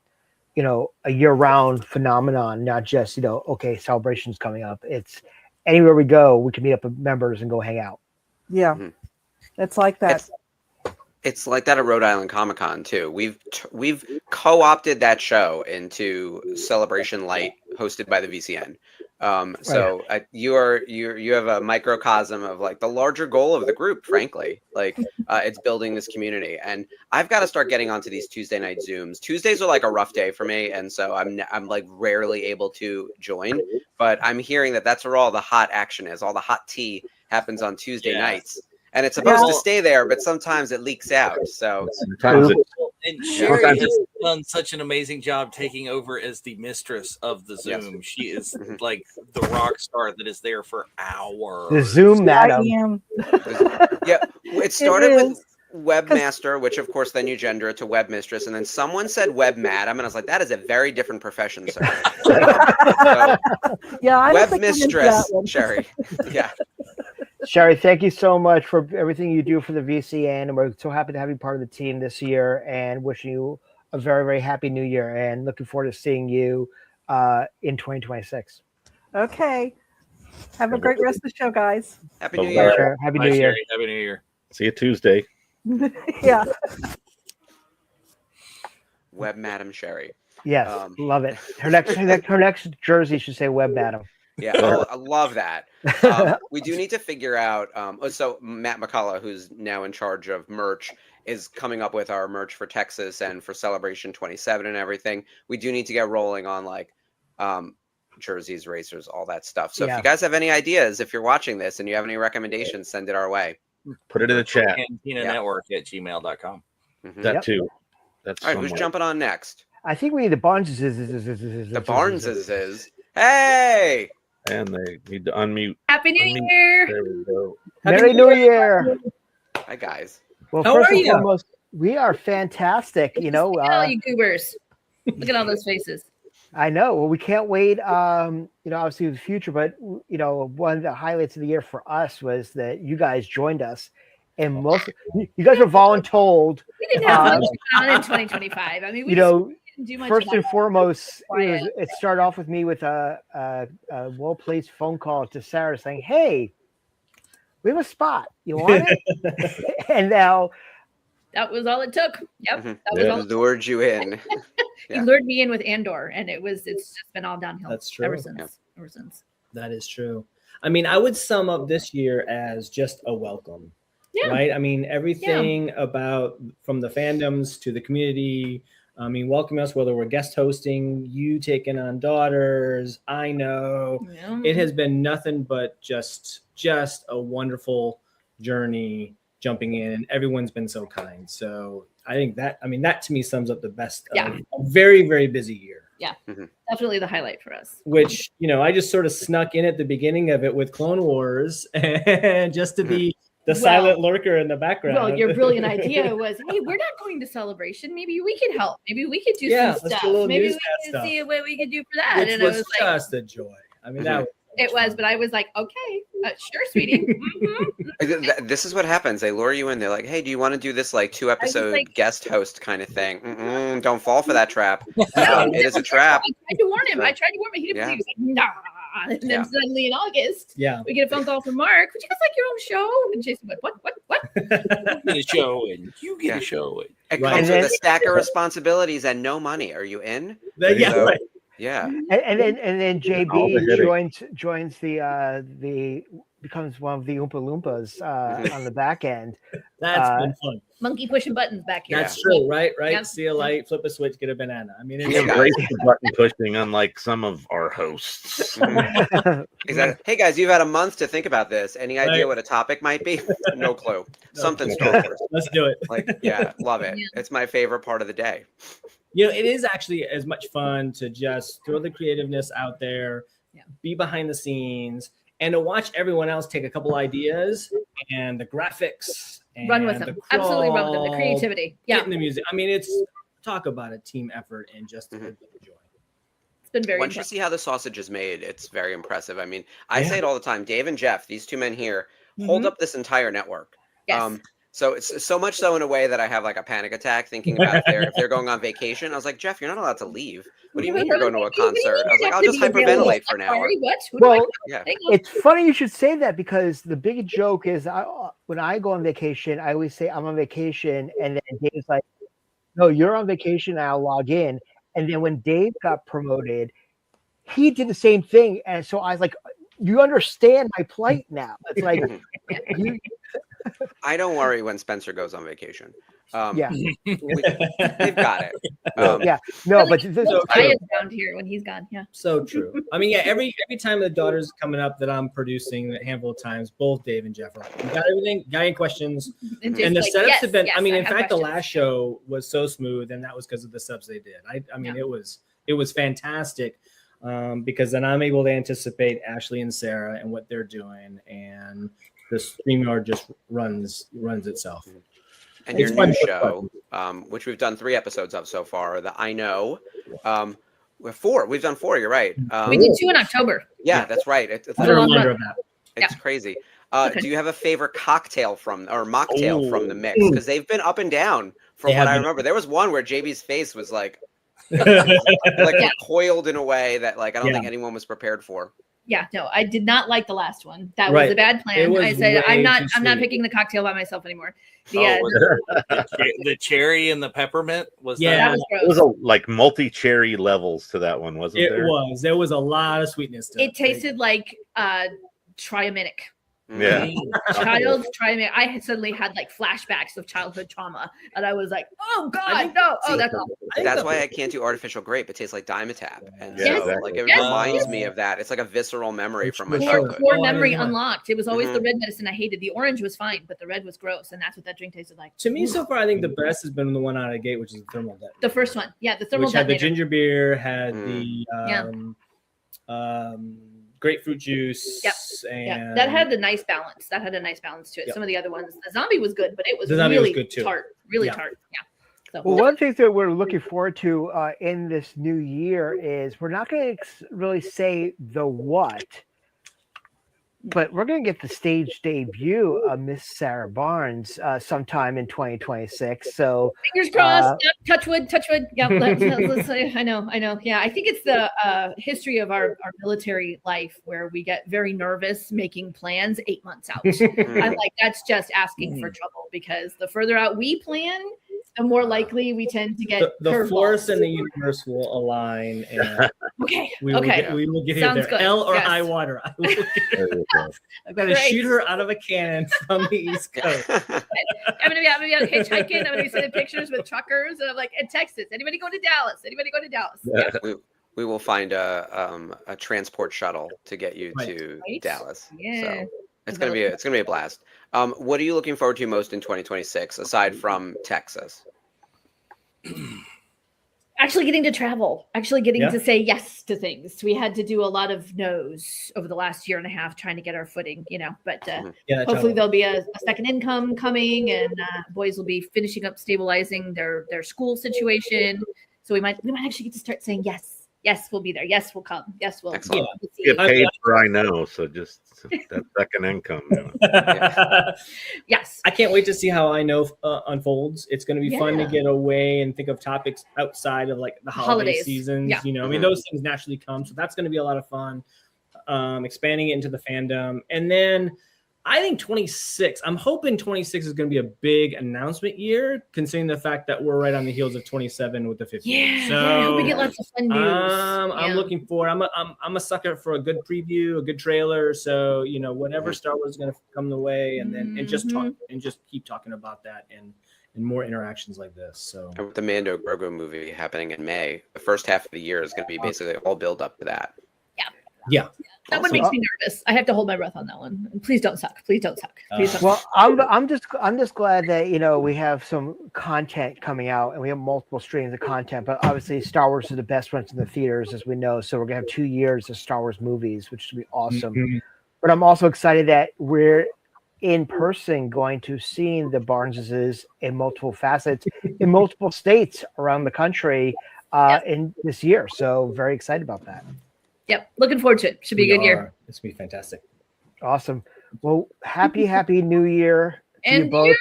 you know, a year-round phenomenon, not just, you know, okay, celebrations coming up. It's anywhere we go, we can meet up with members and go hang out. Yeah, Mhm. it's like that. It's like that at Rhode Island Comic Con too. We've co-opted that show into Celebration Light, hosted by the VCN. So you have a microcosm of like the larger goal of the group. Frankly, like it's building this community, and I've got to start getting onto these Tuesday night Zooms. Tuesdays are like a rough day for me, and so I'm like rarely able to join. But I'm hearing that that's where all the hot action is. All the hot tea happens on Tuesday nights. And it's supposed to stay there, but sometimes it leaks out. So Sometimes and Sherry has done such an amazing job taking over as the mistress of the Zoom. Yes. She is like the rock star that is there for hours. The Zoom madam. Yeah, it started with webmaster, which of course then you gender it to webmistress, and then someone said web madam, and I was like, that is a very different profession, sir. So, Yeah, webmistress, Sherry. Yeah. Sherry, thank you so much for everything you do for the VCN, and we're so happy to have you part of the team this year, and wishing you a very, very happy new year, and looking forward to seeing you in 2026. Okay. Have a great rest of the show, guys. Happy New Bye-bye. Year. Sure. Happy Bye, New Year. Sherry. Happy New Year. See you Tuesday. Yeah. Web Madam Sherry. Yes, love it. Her next jersey should say Web Madam. Yeah, I love that. We do need to figure out. So Matt McCullough, who's now in charge of merch, is coming up with our merch for Texas and for Celebration 27 and everything. We do need to get rolling on like jerseys, racers, all that stuff. So if you guys have any ideas, if you're watching this and you have any recommendations, send it our way. Put it in the chat. Cantina Network at gmail.com. That too. That's all right. Who's jumping on next? I think we need the Barnes. The Barneses. Hey. And they need to unmute. Happy New Year! There we go. Merry New Year! Hi guys. Well, How first are and you? foremost, we are fantastic. You know, Look at all you goobers. Look at all those faces. I know. Well, we can't wait. You know, obviously the future, but you know, one of the highlights of the year for us was that you guys joined us, and you guys were voluntold. We didn't have much going on in 2025. I mean, we you know, didn't do much. first and foremost, Quiet. it started off with me with a well-placed phone call to Sarah saying, "Hey, we have a spot. You want it?" And now that was all it took. Yep, that was all. Lured you in. He lured me in with Andor, and it's just been all downhill. That's true. Ever since. That is true. I mean, I would sum up this year as just a welcome. Yeah. Right. I mean, everything about from the fandoms to the community. I mean, welcoming us, whether we're guest hosting, you taking on daughters. I know it has been nothing but just a wonderful journey jumping in, and everyone's been so kind. So I think that to me sums up the best of a very, very busy year. Yeah, definitely the highlight for us. Which, you know, I just sort of snuck in at the beginning of it with Clone Wars and just to be the silent lurker in the background. Well, your brilliant idea was, hey, we're not going to Celebration. Maybe we could help. Maybe we could do some stuff. Maybe we could see what we could do for that. Which and was it was just a joy. I mean, that was it was, but I was like, okay, sure, sweetie. This is what happens. They lure you in. They're like, hey, do you want to do this like 2-episode guest host kind of thing? Don't fall for that trap. It is a trap. I tried to warn him. He didn't believe. He was like, nah. And then suddenly in August, we get a phone call from Mark. Would you guys like your own show? And Jason went, what? Get a show and you get a show. It comes with a stack of responsibilities and no money. Are you in? Yeah. And then JB joins the becomes one of the Oompa Loompas on the back end. That's been fun. Monkey pushing buttons back here. That's true, right? Yep. See a light, flip a switch, get a banana. I mean, We embrace the button pushing, unlike some of our hosts. Exactly. Hey guys, you've had a month to think about this. Any idea what a topic might be? No clue. Something Star Wars. Let's do it. Love it. It's my favorite part of the day. You know, it is actually as much fun to just throw the creativeness out there, be behind the scenes, and to watch everyone else take a couple ideas and the graphics and run with them. Absolutely run with them. The creativity. Yeah. The music. I mean, it's talk about a team effort and just a bit of joy. It's been very Once you see how the sausage is made, it's very impressive. I mean, I say it all the time. Dave and Jeff, these two men here, hold up this entire network. Yes. So it's so much so in a way that I have like a panic attack thinking about if they're going on vacation. I was like, Jeff, you're not allowed to leave. What do you mean you're going to a concert? I was like, I'll just hyperventilate for an hour. Well, it's funny you should say that because the big joke is when I go on vacation, I always say I'm on vacation, and then Dave's like, "No, you're on vacation. I'll log in." And then when Dave got promoted, he did the same thing, and so I was like, "You understand my plight now?" It's like, I don't worry when Spencer goes on vacation. Yeah. We've got it. Yeah, no, but this is around here when he's gone. Yeah, so true. I mean, yeah, every time the daughter's coming up that I'm producing a handful of times, both Dave and Jeff are like, "You got everything? Got any questions?" And the like, setups yes, have been. yes, I mean, in have fact, questions. the last show was so smooth, and that was because of the subs they did. I mean, it was fantastic. Because then I'm able to anticipate Ashley and Sarah and what they're doing, and the StreamYard just runs itself. And your new show, which we've done 3 episodes of so far, the I Know, we've done 4. You're right. We did 2 in October. Yeah, that's right. It's a reminder of that. It's crazy. Do you have a favorite cocktail or mocktail from the mix? Because they've been up and down from what I remember. There was one where JB's face was like recoiled in a way that I don't think anyone was prepared for. Yeah, no, I did not like the last one. That was a bad plan. I said I'm not picking the cocktail by myself anymore. The cherry and the peppermint was that was gross. It was like multi-cherry levels to that one, wasn't there? There was a lot of sweetness to it. It tasted like Triaminic. Yeah. I had suddenly had flashbacks of childhood trauma, and I was like, "Oh God, no! Oh, that's awful." That's why I can't do artificial grape. It tastes like Dimetapp, and it reminds me of that. It's like a visceral memory from my childhood. Core memory unlocked. It was always the red medicine I hated. The orange was fine, but the red was gross, and that's what that drink tasted like. To me, so far, I think the best has been the one out of the gate, which is the thermal detonator. The first one, yeah, the thermal which had detonator. the ginger beer, had the grapefruit juice. Yep. And that had a nice balance. To it. Yep. Some of the other ones, the zombie was good, but it was really good too. Tart. Really tart. Yeah. So, well, one thing that we're looking forward to in this new year is we're not going to really say the what, but we're going to get the stage debut of Miss Sarah Barnes sometime in 2026. So fingers crossed. Touch wood. Yeah, let's say. I know. Yeah, I think it's the history of our military life where we get very nervous making plans 8 months out. I'm like, that's just asking for trouble, because the further out we plan, the more likely we tend to get the force and the universe will align. And we will get Sounds there. good. Hell or high water. I've got to shoot her out of a cannon from the East Coast. I'm gonna be hitchhiking. I'm gonna be sending pictures with truckers, and I'm like, in Texas, anybody go to Dallas? Yeah. We will find a transport shuttle to get you to Dallas. Yeah. So it's gonna be a blast. What are you looking forward to most in 2026 aside from Texas? Actually getting to travel, to say yes to things. We had to do a lot of no's over the last year and a half trying to get our footing, but hopefully there'll be a second income coming, and boys will be finishing up stabilizing their school situation. So we might actually get to start saying yes. Yes, we'll be there. Yes, we'll come. Yes, we'll get paid for I know. So just that second income. Yes. I can't wait to see how I know unfolds. It's going to be fun to get away and think of topics outside of the holiday seasons. Yeah. I mean, those things naturally come. So that's going to be a lot of fun. Expanding it into the fandom. And then I think 26, I'm hoping 26 is going to be a big announcement year, considering the fact that we're right on the heels of 27 with the 15. Yeah, so I hope we get lots of fun news. I'm looking forward. I'm a sucker for a good preview, a good trailer. So, whatever Star Wars is going to come the way, and then and just keep talking about that and more interactions like this. So with the Mando Grogu movie happening in May, the first half of the year is going to be basically all build up to that. Yeah. That one makes me nervous. I have to hold my breath on that one. Please don't suck. Well, I'm just glad that we have some content coming out, and we have multiple streams of content. But obviously, Star Wars is the best ones in the theaters, as we know. So we're gonna have 2 years of Star Wars movies, which will be awesome. Mm-hmm. But I'm also excited that we're in person going to seeing the Barneses in multiple facets in multiple states around the country in this year. So very excited about that. Yep. Looking forward to it. Should be a good year. It's going to be fantastic. Awesome. Well, happy New Year to and you both.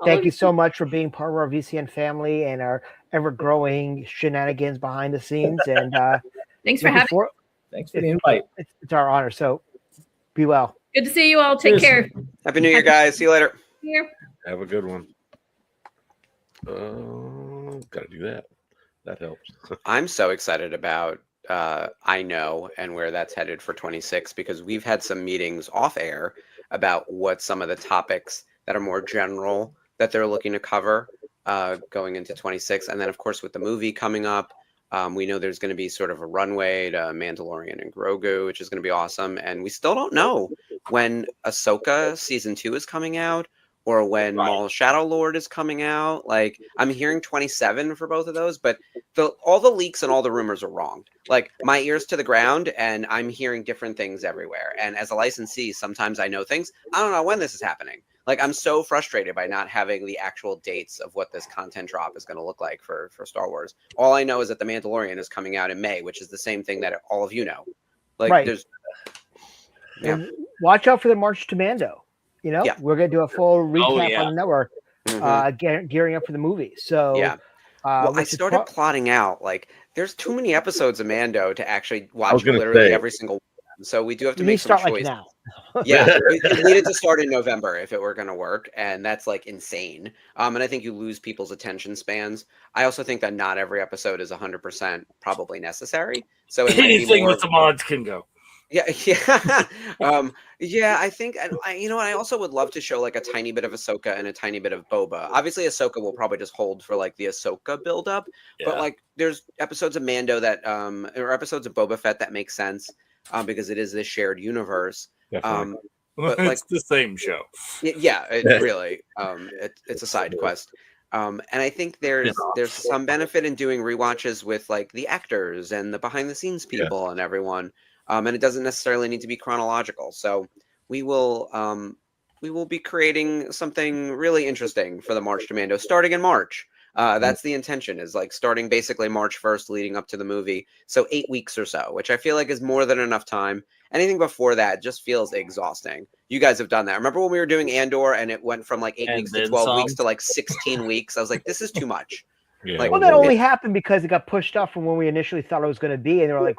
Thank you so much for being part of our VCN family and our ever-growing shenanigans behind the scenes. And thanks for having me. Thanks for the invite. It's our honor. So be well. Good to see you all. Take care. Happy New Year, guys. See you later. Here. Have a good one. Gotta do that. That helps. I'm so excited about I Know and where that's headed for 26 because we've had some meetings off air about what some of the topics that are more general that they're looking to cover going into 26. And then, of course, with the movie coming up, we know there's going to be sort of a runway to Mandalorian and Grogu, which is going to be awesome. And we still don't know when Ahsoka season 2 is coming out or when Maul Shadow Lord is coming out. Like, I'm hearing 27 for both of those, but all the leaks and all the rumors are wrong. Like, my ears to the ground, and I'm hearing different things everywhere. And as a licensee, sometimes I know things. I don't know when this is happening. Like, I'm so frustrated by not having the actual dates of what this content drop is going to look like for Star Wars. All I know is that The Mandalorian is coming out in May, which is the same thing that all of you know. Like, there's... Yeah. And watch out for the March to Mando. You know, we're going to do a full recap on the network, gearing up for the movie. So, yeah. Well, I started plotting out, like, there's too many episodes of Mando to actually watch literally every single one. So we do have to make some choices. Like now. Yeah, it needed to start in November if it were going to work, and that's like insane. And I think you lose people's attention spans. I also think that not every episode is 100% probably necessary. So it anything with the mods can go. Yeah. Yeah, I think, and I also would love to show like a tiny bit of Ahsoka and a tiny bit of Boba. Obviously, Ahsoka will probably just hold for like the Ahsoka buildup, but like there's episodes of Mando that, or episodes of Boba Fett that make sense because it is this shared universe. But like, it's the same show. Yeah, it really, it's a side quest. And I think there's some benefit in doing rewatches with like the actors and the behind the scenes people and everyone. And it doesn't necessarily need to be chronological. So we will be creating something really interesting for the March to Mando starting in March. That's the intention, is like starting basically March 1st leading up to the movie. So 8 weeks or so, which I feel like is more than enough time. Anything before that just feels exhausting. You guys have done that. Remember when we were doing Andor and it went from like 8 weeks to 12 weeks to like 16 weeks? I was like, this is too much. Yeah. Like, well, that only happened because it got pushed off from when we initially thought it was going to be, and they were like,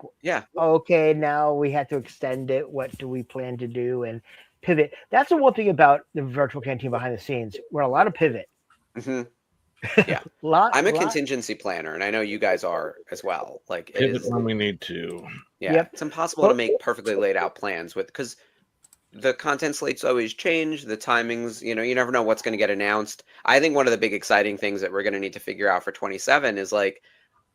okay, now we had to extend it. What do we plan to do and pivot?" That's the one thing about the virtual canteen behind the scenes. We're a lot of pivot. Yeah, I'm a contingency planner, and I know you guys are as well. Like, pivot when we need to. Yeah, it's impossible to make perfectly laid out plans because the content slates always change, the timings, you never know what's going to get announced. I think one of the big exciting things that we're going to need to figure out for 27 is like,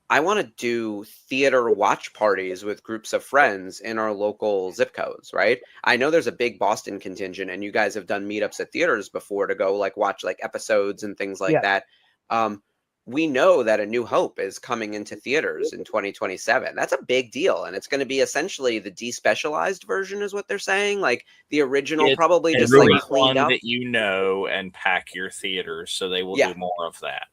I want to do theater watch parties with groups of friends in our local zip codes, right? I know there's a big Boston contingent, and you guys have done meetups at theaters before to go like watch like episodes and things like that. We know that A New Hope is coming into theaters in 2027. That's a big deal. And it's going to be essentially the despecialized version is what they're saying. Like the original probably just really like cleaned up. That and pack your theaters. So they will do more of that.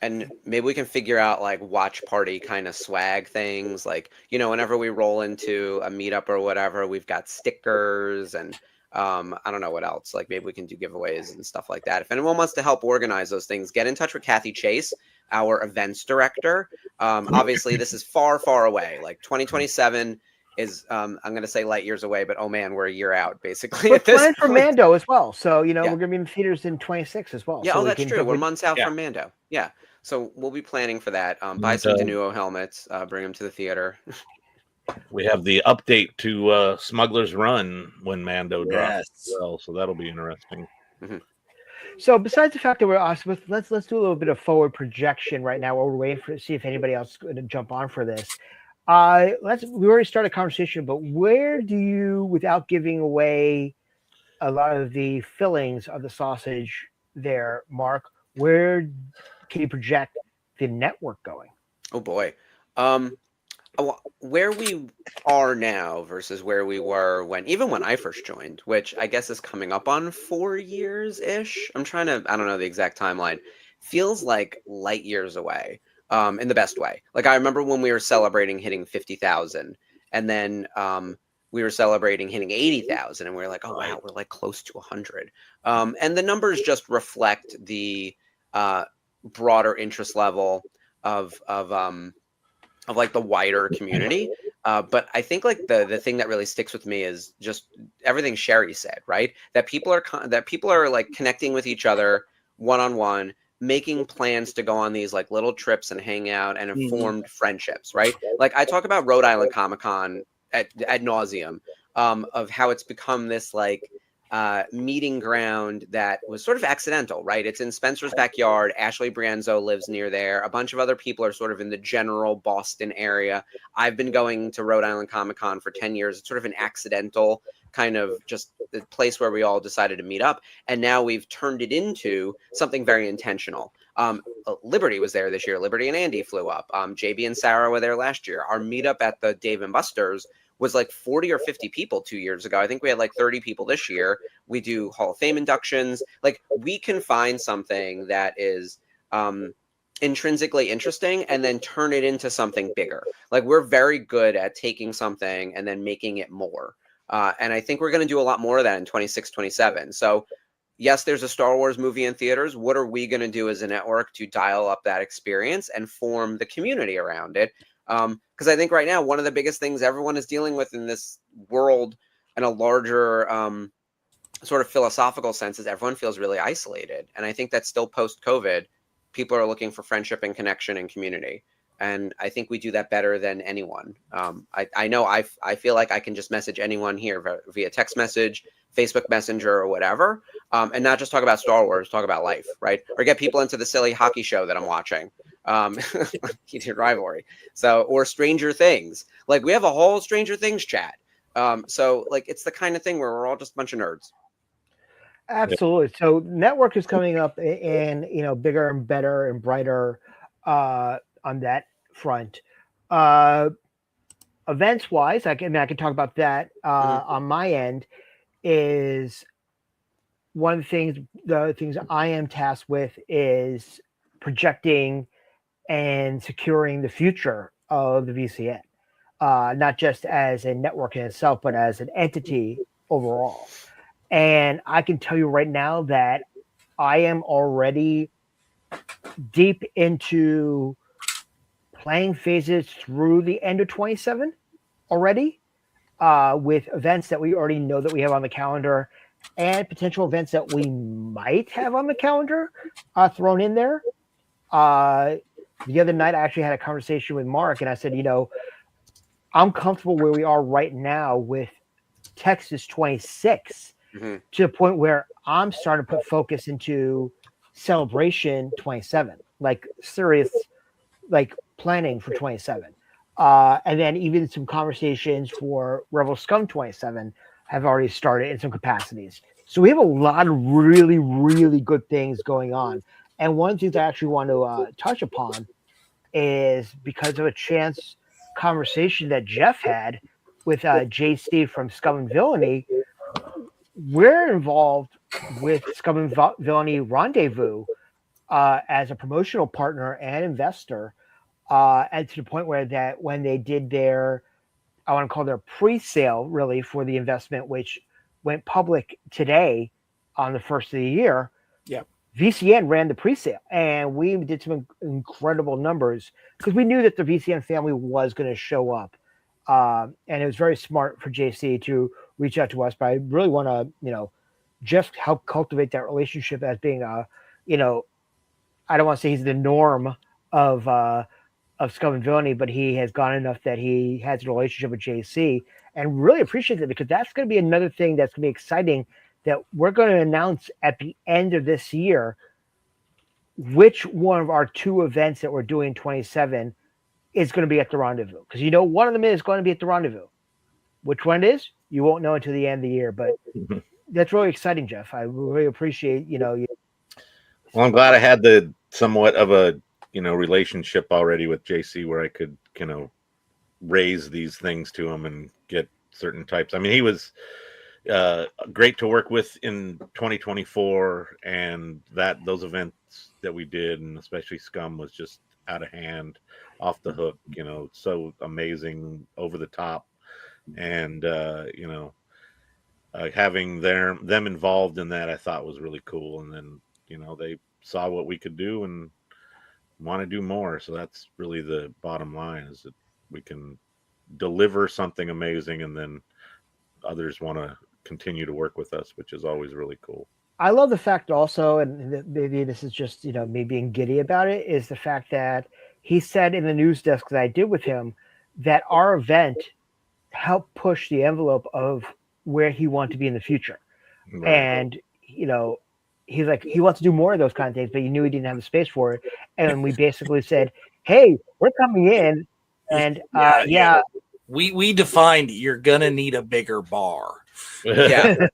And maybe we can figure out like watch party kind of swag things. Like, whenever we roll into a meetup or whatever, we've got stickers and I don't know what else. Like maybe we can do giveaways and stuff like that. If anyone wants to help organize those things, get in touch with Kathy Chase, our events director. Obviously, this is far, far away. Like 2027 is, I'm going to say light years away, but oh man, we're a year out basically. We're planning for Mando as well. So, we're going to be in theaters in 26 as well. Yeah, so that's true. We're months out from Mando. Yeah. So we'll be planning for that. Buy some Denuo helmets, bring them to the theater. We have the update to Smuggler's Run when Mando drops as well, so that'll be interesting. So besides the fact that we're awesome, let's do a little bit of forward projection right now while we're waiting to see if anybody else is going to jump on for this. We already started a conversation, but where do you, without giving away a lot of the fillings of the sausage there, Mark, where can you project the network going? Oh boy. Where we are now versus where we were when I first joined, which I guess is coming up on 4 years ish. I don't know the exact timeline. Feels like light years away, in the best way. Like I remember when we were celebrating hitting 50,000, and then we were celebrating hitting 80,000, and we were like, oh wow, we're like close to 100. And the numbers just reflect the broader interest level of like the wider community. But I think like the thing that really sticks with me is just everything Sherry said, right? That people are like connecting with each other one-on-one, making plans to go on these like little trips and hang out and have formed friendships, right? Like I talk about Rhode Island Comic-Con ad nauseum, of how it's become this like meeting ground that was sort of accidental, right? It's in Spencer's backyard. Ashley Brienzo lives near there. A bunch of other people are sort of in the general Boston area. I've been going to Rhode Island Comic-Con for 10 years. It's sort of an accidental kind of just the place where we all decided to meet up. And now we've turned it into something very intentional. Liberty was there this year. Liberty and Andy flew up. JB and Sarah were there last year. Our meetup at the Dave & Buster's was like 40 or 50 people 2 years ago. I think we had like 30 people this year. We do Hall of Fame inductions. Like we can find something that is intrinsically interesting and then turn it into something bigger. Like we're very good at taking something and then making it more. And I think we're going to do a lot more of that in 26, 27. So yes, there's a Star Wars movie in theaters. What are we going to do as a network to dial up that experience and form the community around it? Because I think right now, one of the biggest things everyone is dealing with in this world in a larger sort of philosophical sense is everyone feels really isolated. And I think that's still post-COVID. People are looking for friendship and connection and community. And I think we do that better than anyone. I know I feel like I can just message anyone here via text message, Facebook Messenger, or whatever, and not just talk about Star Wars, talk about life, right? Or get people into the silly hockey show that I'm watching, Heated Rivalry, or Stranger Things. Like we have a whole Stranger Things chat. So like it's the kind of thing where we're all just a bunch of nerds. Absolutely. So network is coming up and bigger and better and brighter on that front. Events wise, I can talk about that on my end. Is one of the things I am tasked with is projecting and securing the future of the VCN, not just as a network in itself, but as an entity overall. And I can tell you right now that I am already deep into planning phases through the end of 27 already, with events that we already know that we have on the calendar and potential events that we might have on the calendar thrown in there. The other night, I actually had a conversation with Mark, and I said, I'm comfortable where we are right now with Texas 26 to the point where I'm starting to put focus into Celebration 27, like serious, like planning for 27. And then even some conversations for Rebel Scum 27 have already started in some capacities. So we have a lot of really, really good things going on. And one of the things I actually want to touch upon is because of a chance conversation that Jeff had with JC from Scum and Villainy. We're involved with Scum and Villainy Rendezvous as a promotional partner and investor. And to the point where that when they did their, I want to call their pre-sale really for the investment, which went public today on the first of the year. Yeah. VCN ran the pre-sale and we did some incredible numbers because we knew that the VCN family was going to show up. And it was very smart for JC to reach out to us, but I really want to, just help cultivate that relationship as being I don't want to say he's the norm of Scum and Villainy, but he has gone enough that he has a relationship with JC and really appreciates it because that's going to be another thing that's going to be exciting that we're going to announce at the end of this year which one of our two events that we're doing 27 is going to be at the Rendezvous. Because one of them is going to be at the Rendezvous. Which one it is, you won't know until the end of the year. But that's really exciting, Jeff. I really appreciate, you. Well, I'm glad I had the somewhat of a relationship already with JC where I could raise these things to him and get certain types. I mean, he was great to work with in 2024, and those events that we did, and especially Scum, was just out of hand, off the hook, so amazing, over the top, and having them involved in that, I thought was really cool. And then they saw what we could do and want to do more. So that's really the bottom line, is that we can deliver something amazing, and then others want to continue to work with us, which is always really cool. I love the fact also, and maybe this is just me being giddy about it, is the fact that he said in the news desk that I did with him that our event helped push the envelope of where he wanted to be in the future. Right. And he's like, he wants to do more of those kind of things, but he knew he didn't have the space for it. And we basically said, hey, we're coming in, and we defined you're gonna need a bigger bar. Yeah.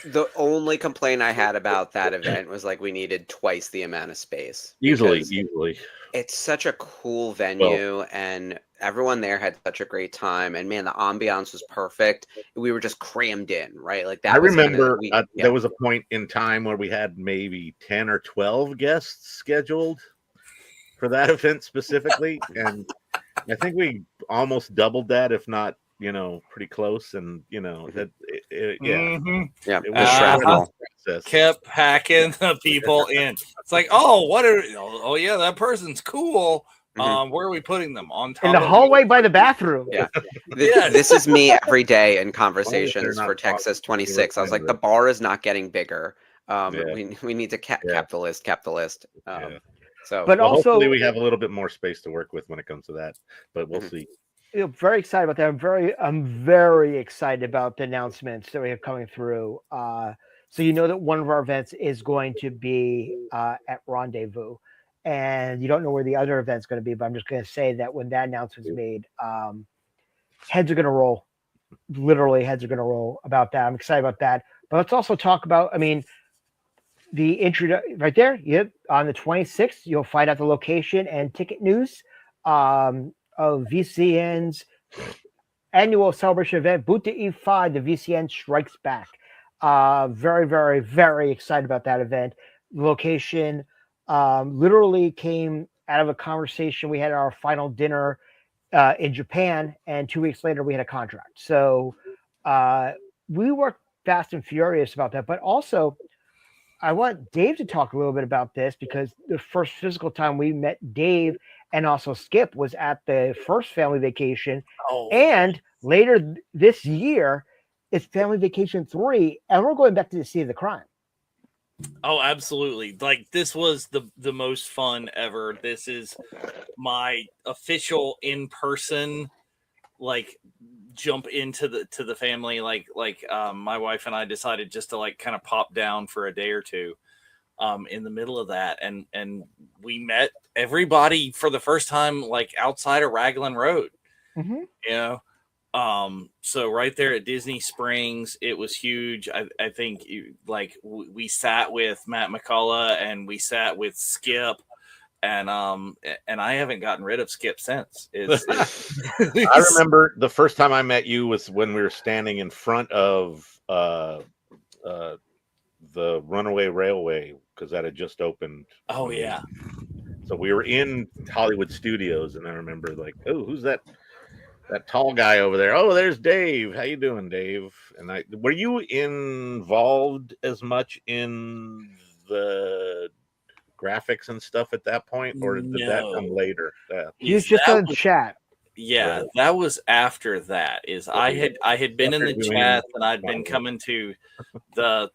The only complaint I had about that event was like we needed twice the amount of space. Easily. It's such a cool venue, and everyone there had such a great time. And man, the ambiance was perfect. We were just crammed in, right? Like that. I remember there was a point in time where we had maybe 10 or 12 guests scheduled for that event specifically, and I think we almost doubled that, if not pretty close. And that it was kept packing the people in. It's like, oh yeah, that person's cool. Where are we putting them? On top in the hallway by the bathroom. Yeah. This is me every day in conversations for Texas 26. I was like, the bar is not getting bigger. We need to cap the list. So, but also hopefully we have a little bit more space to work with when it comes to that, but we'll see. Very excited about that. I'm very excited about the announcements that we have coming through. So that one of our events is going to be at Rendezvous, and you don't know where the other event's going to be, but I'm just going to say that when that announcement's made, heads are going to roll. Literally, heads are going to roll about that. I'm excited about that. But let's also talk about, the intro right there. Yep, on the 26th, you'll find out the location and ticket news of VCN's annual celebration event, Boot to E5, the VCN Strikes Back. Very, very, very excited about that event. Location literally came out of a conversation we had at our final dinner in Japan, and 2 weeks later we had a contract. So we worked fast and furious about that. But also, I want Dave to talk a little bit about this, because the first physical time we met Dave and also Skip was at the first family vacation. And later this year, it's Family Vacation 3, and we're going back to the scene of the crime. Oh, absolutely. Like, this was the most fun ever. This is my official in-person, jump into the family. My wife and I decided just to kind of pop down for a day or two in the middle of that, and we met everybody for the first time outside of Raglan Road. So right there at Disney Springs, it was huge. I think we sat with Matt McCullough, and we sat with Skip, and I haven't gotten rid of Skip since. I remember the first time I met you was when we were standing in front of the Runaway Railway, because that had just opened. Oh yeah. So we were in Hollywood Studios, and I remember oh, who's that tall guy over there? Oh, there's Dave. How you doing, Dave? And were you involved as much in the graphics and stuff at that point, or did that come later? He was just on chat. Yeah, that was after that. I had been in the chat, and I'd been coming to the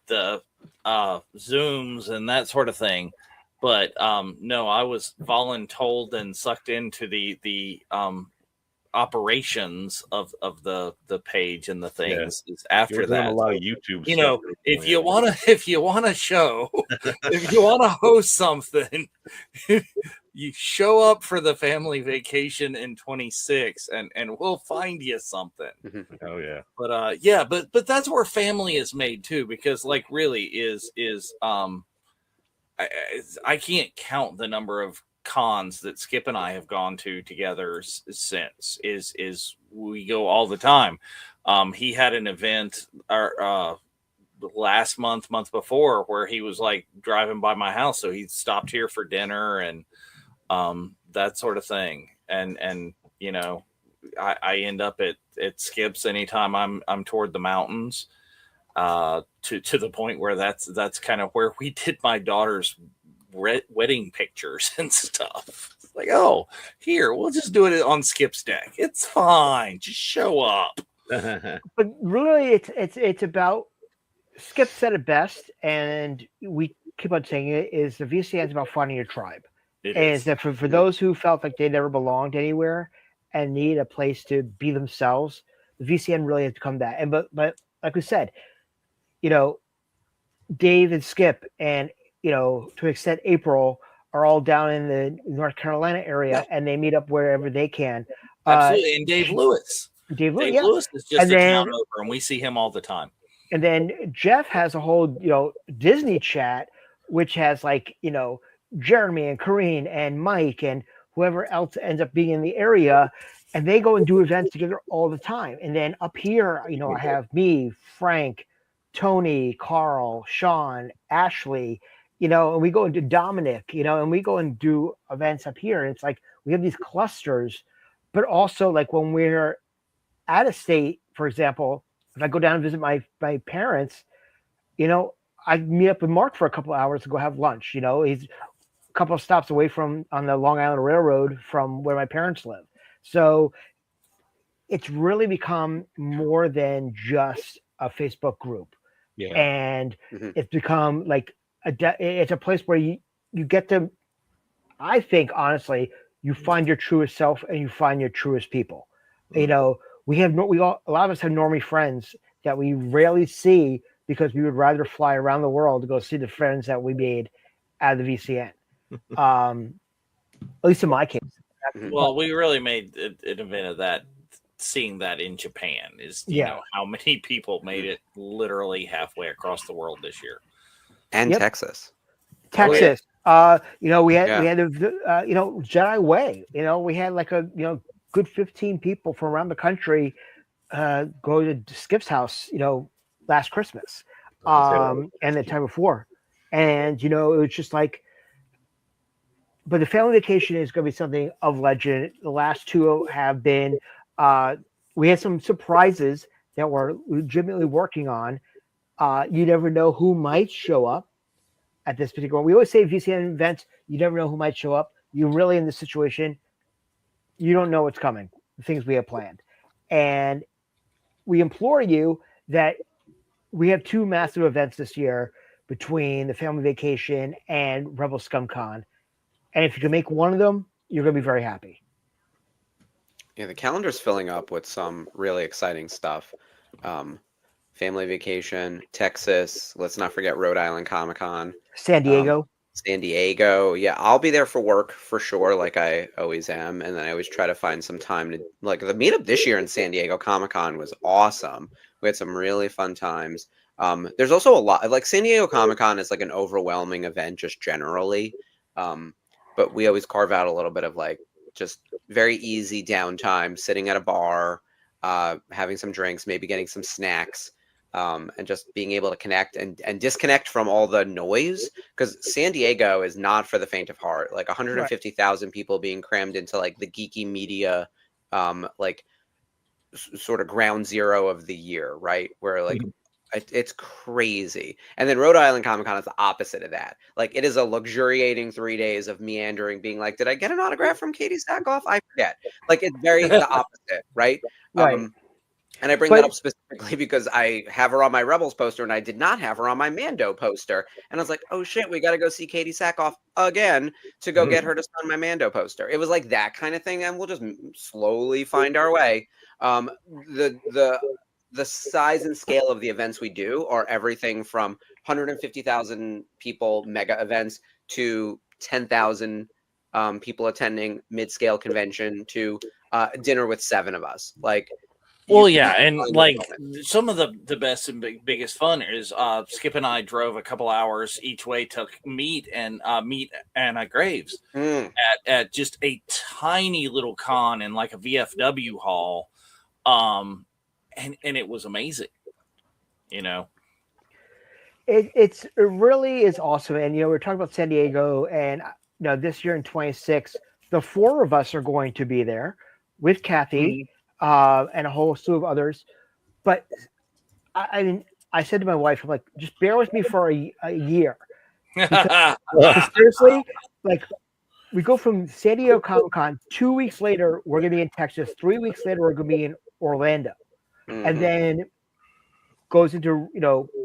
Zooms and that sort of thing. But no, I was voluntold and sucked into the operations of the page and the things after that. A lot of YouTube. If you want to show, if you want to host something, you show up for the Family Vacation in 26, and we'll find you something. Oh yeah. But but that's where family is made too, because really is I can't count the number of cons that Skip and I have gone to together since. Is we go all the time. He had an event last month before, where he was driving by my house, so he stopped here for dinner and that sort of thing. And I end up at Skips anytime I'm toward the mountains. To the point where that's kind of where we did my daughter's wedding pictures and stuff. It's like, oh, here, we'll just do it on Skip's deck. It's fine. Just show up. But really, it's about, Skip said it best, and we keep on saying it, is the VCN is about finding your tribe. It and is. it's that for those who felt like they never belonged anywhere and need a place to be themselves, the VCN really has become that. And but like we said, Dave and Skip and to an extent April are all down in the North Carolina area, and they meet up wherever they can. Absolutely. And Dave Lewis. Dave Dave Lewis is just a town over, and we see him all the time. And then Jeff has a whole, Disney chat, which has Jeremy and Corrine and Mike and whoever else ends up being in the area, and they go and do events together all the time. And then up here, I have me, Frank, Tony, Carl, Sean, Ashley, and we go and do Dominic, and we go and do events up here. And it's like we have these clusters, but also like when we're out of state, for example, if I go down and visit my parents, I meet up with Mark for a couple of hours to go have lunch. He's a couple of stops away on the Long Island Railroad from where my parents live. So it's really become more than just a Facebook group. Yeah. And it's become like it's a place where you get to, I think, honestly, you find your truest self and you find your truest people. A lot of us have normie friends that we rarely see because we would rather fly around the world to go see the friends that we made out of the VCN. At least in my case. Well, we really made an event of that. Seeing that in Japan is, you know, how many people made it literally halfway across the world this year. And Texas. We had Jedi Way. We had like a good 15 people from around the country go to Skip's house, last Christmas, and the time before, and it was just like. But the family vacation is going to be something of legend. The last two have been. We had some surprises that we're legitimately working on. You never know who might show up at this particular one. We always say VCN events, you never know who might show up. You're really in this situation. You don't know what's coming, the things we have planned. And we implore you that we have two massive events this year between the family vacation and Rebel Scum Con. And if you can make one of them, you're going to be very happy. Yeah, the calendar's filling up with some really exciting stuff. Family vacation, Texas. Let's not forget Rhode Island Comic-Con. San Diego. Yeah, I'll be there for work for sure, like I always am. And then I always try to find some time to, like, the meetup this year in San Diego Comic-Con was awesome. We had some really fun times. There's also a lot, like San Diego Comic-Con is like an overwhelming event just generally. But we always carve out a little bit of like just very easy downtime, sitting at a bar, having some drinks, maybe getting some snacks, and just being able to connect and disconnect from all the noise. Because San Diego is not for the faint of heart. Like 150,000 people being crammed into like the geeky media, sort of ground zero of the year, right? Where like it's crazy. And then Rhode Island Comic-Con is the opposite of that. Like it is a luxuriating 3 days of meandering, being like, did I get an autograph from Katie Sackhoff? I forget. Like it's very the opposite, right? Right. And I bring that up specifically because I have her on my Rebels poster and I did not have her on my Mando poster. And I was like, oh shit, we got to go see Katie Sackhoff again to go get her to sign my Mando poster. It was like that kind of thing. And we'll just slowly find our way. The size and scale of the events we do are everything from 150,000 people mega events to 10,000 people attending mid-scale convention to dinner with 7 of us. Like, well, yeah, and like some of the best and biggest fun is Skip and I drove a couple hours each way to meet Anna Graves at just a tiny little con in like a VFW hall. And it was amazing, It really is awesome. And we're talking about San Diego, and this year in 26, the 4 of us are going to be there with Kathy, and a whole slew of others. But I mean, I said to my wife, I'm like, just bear with me for a year. Because seriously, like, we go from San Diego Comic-Con, 2 weeks later, we're going to be in Texas. 3 weeks later, we're going to be in Orlando. And then goes into,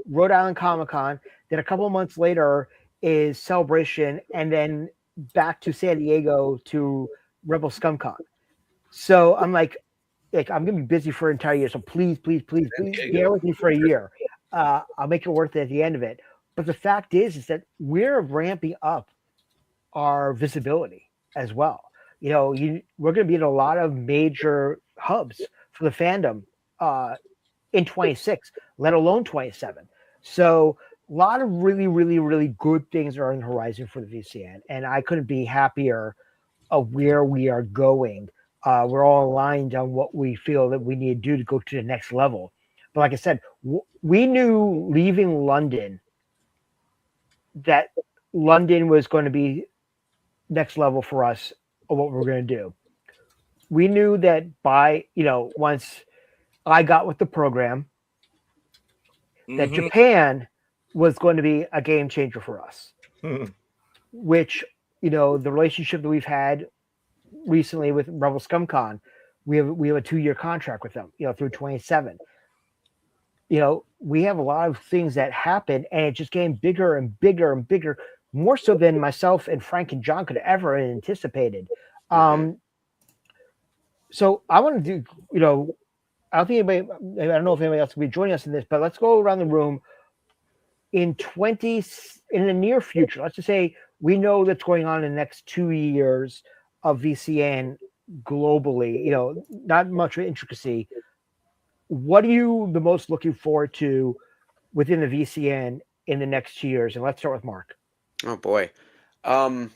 Rhode Island Comic-Con. Then a couple of months later is Celebration, and then back to San Diego to Rebel ScumCon. So I'm like I'm going to be busy for an entire year. So please bear with me for a year. I'll make it worth it at the end of it. But the fact is that we're ramping up our visibility as well. We're going to be in a lot of major hubs for the fandom in 26, let alone 27. So a lot of really, really, really good things are on the horizon for the VCN, and I couldn't be happier of where we are going. We're all aligned on what we feel that we need to do to go to the next level. But like I said, we knew leaving London that London was going to be next level for us of what we're going to do. We knew that by, once I got with the program, that Japan was going to be a game changer for us, which, the relationship that we've had recently with Rebel ScumCon, we have a 2-year contract with them, through 27. We have a lot of things that happen, and it just getting bigger and bigger and bigger, more so than myself and Frank and John could have ever anticipated. So I want to do, I don't know if anybody else will be joining us in this, but let's go around the room in the near future. Let's just say we know that's going on in the next 2 years of VCN globally, not much intricacy. What are you the most looking forward to within the VCN in the next 2 years? And let's start with Mark. Oh boy. Well,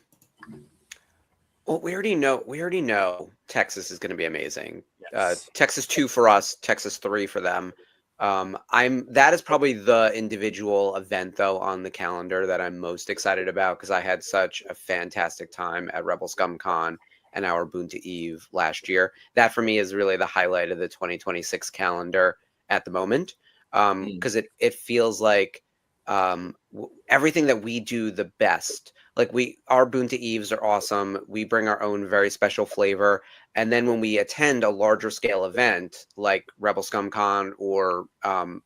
we already know Texas is going to be amazing. Yes. Texas 2 for us, Texas 3 for them. That is probably the individual event though on the calendar that I'm most excited about, because I had such a fantastic time at Rebel ScumCon and our Boonta Eve last year. That for me is really the highlight of the 2026 calendar at the moment, because it feels like everything that we do the best. Like our Boonta Eves are awesome. We bring our own very special flavor. And then when we attend a larger scale event like Rebel ScumCon or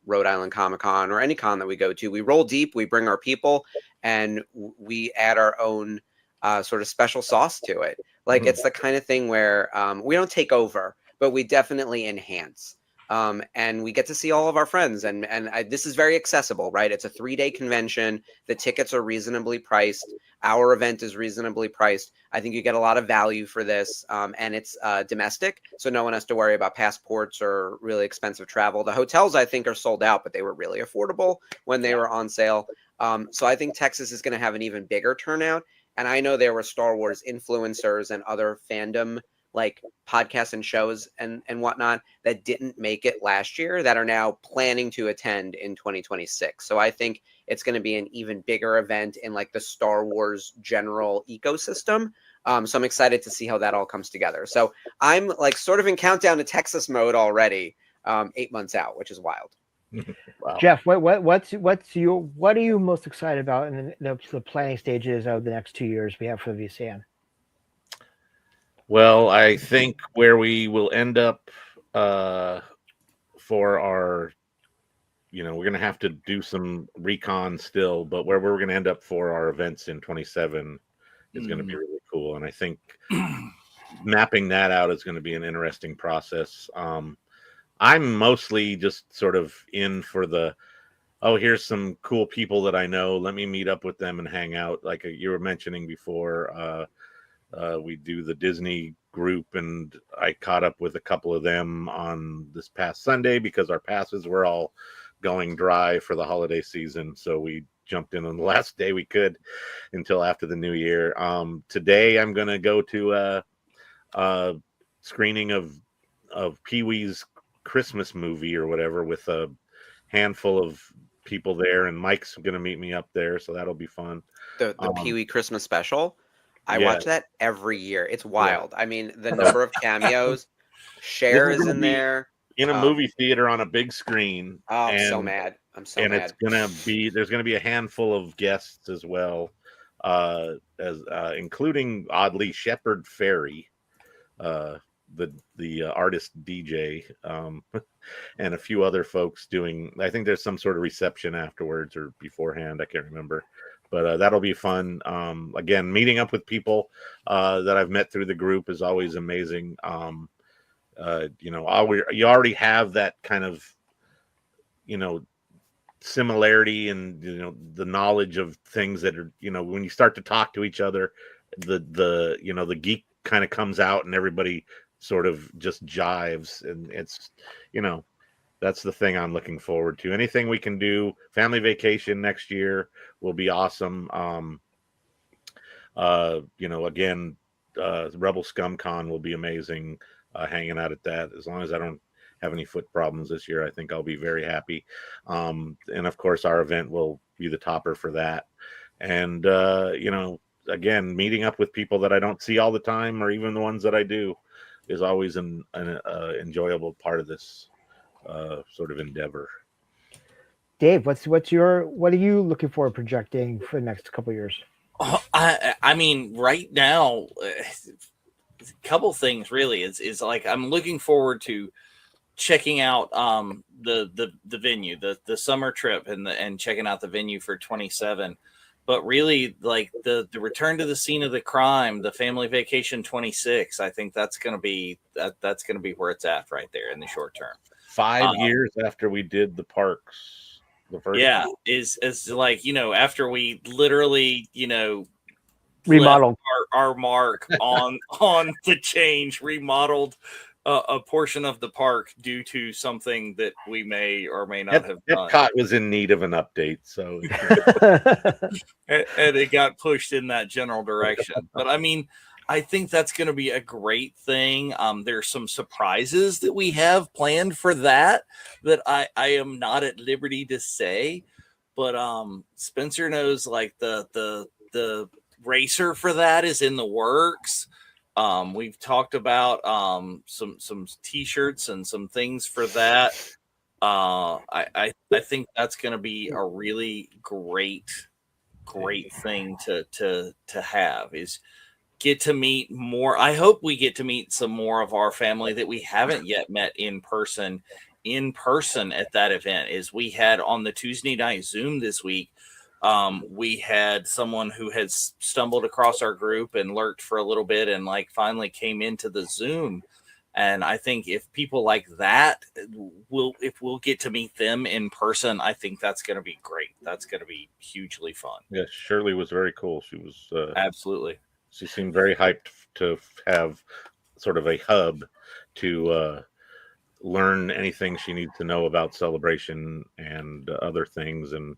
Rhode Island Comic Con or any con that we go to, we roll deep, we bring our people, and we add our own sort of special sauce to it. Like it's the kind of thing where we don't take over, but we definitely enhance. And we get to see all of our friends, and this is very accessible, right? It's a 3-day convention. The tickets are reasonably priced. Our event is reasonably priced. I think you get a lot of value for this, and it's domestic, so no one has to worry about passports or really expensive travel. The hotels, I think, are sold out, but they were really affordable when they were on sale. So I think Texas is going to have an even bigger turnout. And I know there were Star Wars influencers and other fandom like podcasts and shows and whatnot that didn't make it last year that are now planning to attend in 2026. So I think it's going to be an even bigger event in like the Star Wars general ecosystem. So I'm excited to see how that all comes together. So I'm like sort of in countdown to Texas mode already, 8 months out, which is wild. Wow. Jeff, what are you most excited about in the planning stages of the next 2 years we have for the VCN? Well, I think where we will end up for our, we're going to have to do some recon still, but where we're going to end up for our events in 27 is going to be really cool. And I think mapping that out is going to be an interesting process. I'm mostly just sort of in for here's some cool people that I know. Let me meet up with them and hang out. Like you were mentioning before, we do the Disney group, and I caught up with a couple of them on this past Sunday because our passes were all going dry for the holiday season. So we jumped in on the last day we could until after the new year. Today I'm going to go to a screening of Pee-wee's Christmas movie or whatever with a handful of people there, and Mike's going to meet me up there, so that'll be fun. The Pee-wee Christmas special, I watch that every year. It's wild. I mean, the number of cameos. Cher is in there. In a movie theater on a big screen. Oh, I'm so mad. I'm so mad. And there's gonna be a handful of guests as well, as including oddly Shepard Fairey, the artist DJ, and a few other folks doing. I think there's some sort of reception afterwards or beforehand. I can't remember, but that'll be fun. Again, meeting up with people that I've met through the group is always amazing. You already have that kind of, similarity and, the knowledge of things that are, when you start to talk to each other, the geek kind of comes out and everybody sort of just jives. And it's, that's the thing I'm looking forward to. Anything we can do, family vacation next year will be awesome. Again, Rebel Scum Con will be amazing. Hanging out at that, as long as I don't have any foot problems this year, I think I'll be very happy. And of course, our event will be the topper for that. And again, meeting up with people that I don't see all the time, or even the ones that I do, is always an enjoyable part of this sort of endeavor. Dave, what are you looking for projecting for the next couple of years? I mean, right now, a couple things really is like I'm looking forward to checking out the venue, the summer trip, and checking out the venue for 27. But really, like the return to the scene of the crime, the family vacation 26. I think that's gonna be where it's at right there in the short term. 5 years after we did the parks, the first time. is like, after we literally remodeled our mark on the change, remodeled a portion of the park due to something that we may or may not have done. Epcot was in need of an update, so and it got pushed in that general direction. But I mean, I think that's going to be a great thing. There's some surprises that we have planned for that I am not at liberty to say, but Spencer knows, like the racer for that is in the works. We've talked about some t-shirts and some things for that. I think that's going to be a really great thing to have, is get to meet more. I hope we get to meet some more of our family that we haven't yet met in person at that event. Is we had on the Tuesday night Zoom this week, we had someone who had stumbled across our group and lurked for a little bit and like finally came into the Zoom. And I think if people like that if we'll get to meet them in person, I think that's going to be great. That's going to be hugely fun. Yeah, Shirley was very cool. She was absolutely. She seemed very hyped to have sort of a hub to learn anything she needs to know about Celebration and other things, and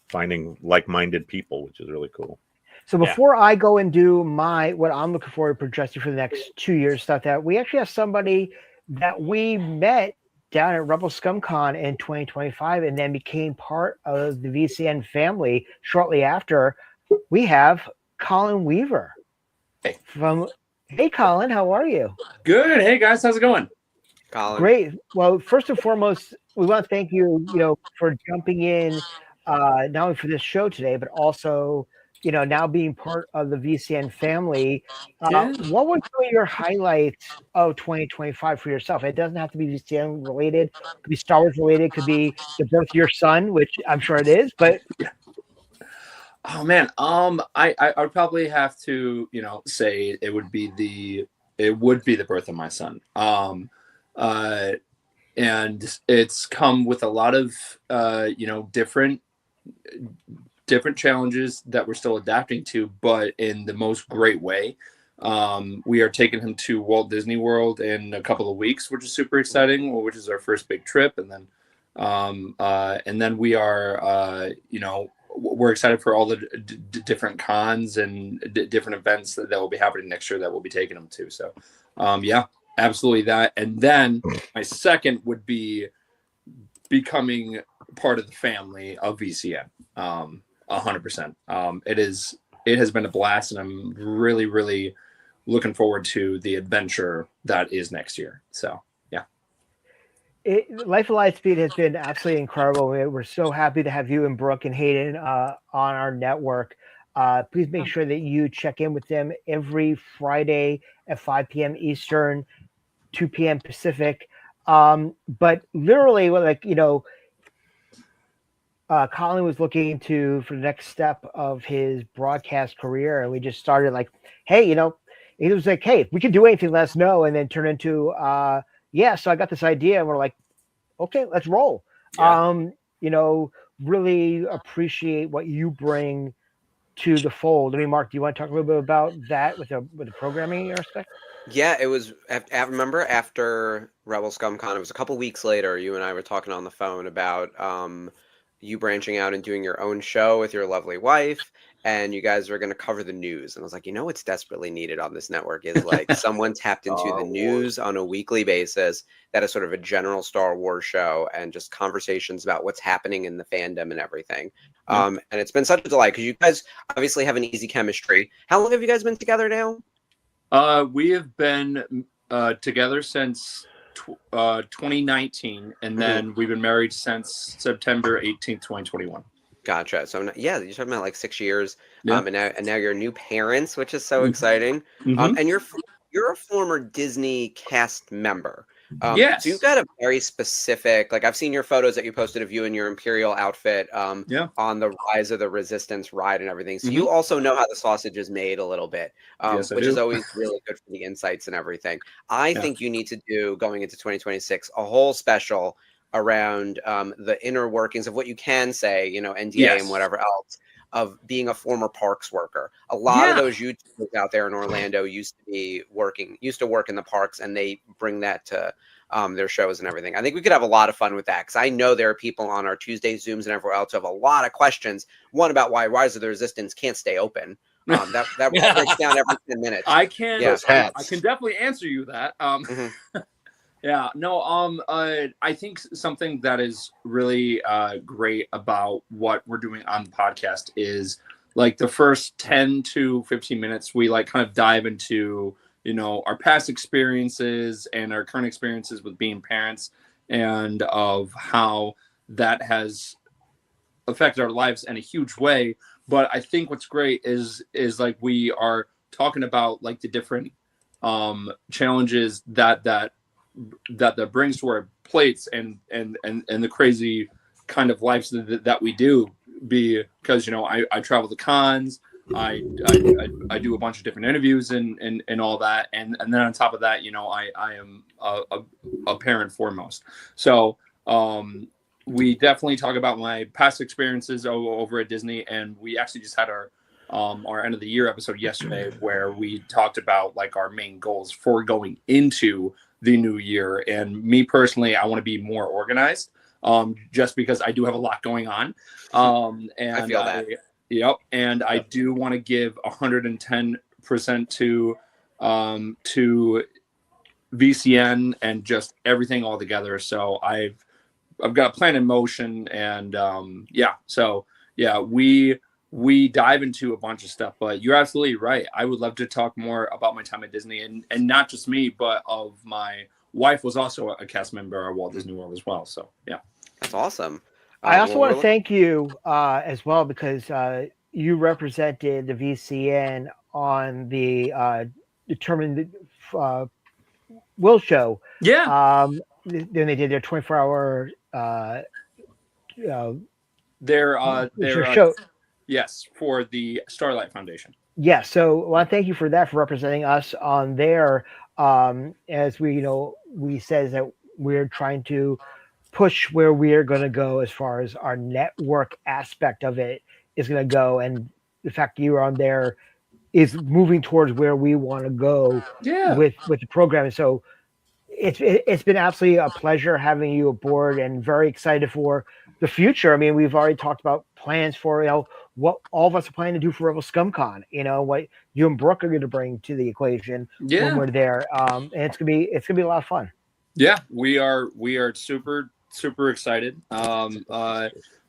finding like-minded people, which is really cool. So before I go and do what I'm looking forward to projecting for the next 2 years stuff, that we actually have somebody that we met down at Rebel ScumCon in 2025 and then became part of the VCN family shortly after. We have Colin Weaver. Hey. Hey, Colin, how are you? Good. Hey, guys, how's it going? Colin. Great. Well, first and foremost, we want to thank you, for jumping in, not only for this show today, but also, now being part of the VCN family. What were some of your highlights of 2025 for yourself? It doesn't have to be VCN related. It could be Star Wars related. It could be the birth of your son, which I'm sure it is. But oh man, I would probably have to, say it would be the birth of my son. And it's come with a lot of different challenges that we're still adapting to, but in the most great way. We are taking him to Walt Disney World in a couple of weeks, which is super exciting, which is our first big trip. And then we are, we're excited for all the different cons and different events that will be happening next year that we'll be taking him to. So, yeah, absolutely that. And then my second would be becoming part of the family of VCN. 100%. It has been a blast, and I'm really, really looking forward to the adventure that is next year. So yeah. Life of Lightspeed has been absolutely incredible. We're so happy to have you and Brooke and Hayden on our network. Please make sure that you check in with them every Friday at 5 p.m. Eastern, 2 p.m. Pacific. But literally, like, Colin was looking for the next step of his broadcast career, and we just started like, hey, he was like, hey, if we can do anything, let us know, and then turn into, so I got this idea, and we're like, okay, let's roll. Yeah. Really appreciate what you bring to the fold. I mean, Mark, do you want to talk a little bit about that with the programming aspect? Yeah, it was. I remember after Rebel ScumCon, it was a couple weeks later. You and I were talking on the phone about you branching out and doing your own show with your lovely wife, and you guys were going to cover the news. And I was like, what's desperately needed on this network is like someone tapped into the news on a weekly basis that is sort of a general Star Wars show and just conversations about what's happening in the fandom and everything. And it's been such a delight because you guys obviously have an easy chemistry. How long have you guys been together now? We have been together since 2019, and then we've been married since September 18th, 2021. Gotcha. So you're talking about like 6 years, and now you're new parents, which is so exciting. And you're a former Disney cast member. Yes. So you've got a very specific, like I've seen your photos that you posted of you in your Imperial outfit on the Rise of the Resistance ride and everything. So you also know how the sausage is made a little bit, which is always really good for the insights and everything. I think you need to do, going into 2026, a whole special around the inner workings of what you can say, NDA and whatever else, of being a former parks worker. A lot of those YouTubers out there in Orlando used to work in the parks, and they bring that to their shows and everything. I think we could have a lot of fun with that, because I know there are people on our Tuesday Zooms and everywhere else who have a lot of questions. One about why Rise of the Resistance can't stay open. That breaks down every 10 minutes. I can definitely answer you that. Yeah, no, I think something that is really great about what we're doing on the podcast is like the first 10 to 15 minutes, we like kind of dive into, our past experiences and our current experiences with being parents, and of how that has affected our lives in a huge way. But I think what's great is like we are talking about like the different challenges that brings to our plates, and the crazy kind of lives that we do, because I travel to cons, I do a bunch of different interviews and all that, and then on top of that, I am a parent foremost. So we definitely talk about my past experiences over at Disney, and we actually just had our end of the year episode yesterday, where we talked about like our main goals for going into the new year. And me personally, I want to be more organized, just because I do have a lot going on. And I feel that. And I do want to give 110% to VCN and just everything all together. So I've got a plan in motion, and we dive into a bunch of stuff. But you're absolutely right. I would love to talk more about my time at Disney, and not just me, but of my wife was also a cast member at Walt Disney World as well. So yeah, that's awesome. I also want to thank you as well, because you represented the VCN on the Determined Will show. Yeah. Then they did their 24-hour their show. Yes, for the Starlight Foundation. Yeah, so I want to thank you for that, for representing us on there. As we said that we're trying to push where we are going to go as far as our network aspect of it is going to go, and the fact that you are on there is moving towards where we want to go with the program. So it's been absolutely a pleasure having you aboard, and very excited for the future. I mean, we've already talked about plans for what all of us are planning to do for Rebel ScumCon. What you and Brooke are going to bring to the equation when we're there, and it's gonna be a lot of fun. Yeah, we are super excited.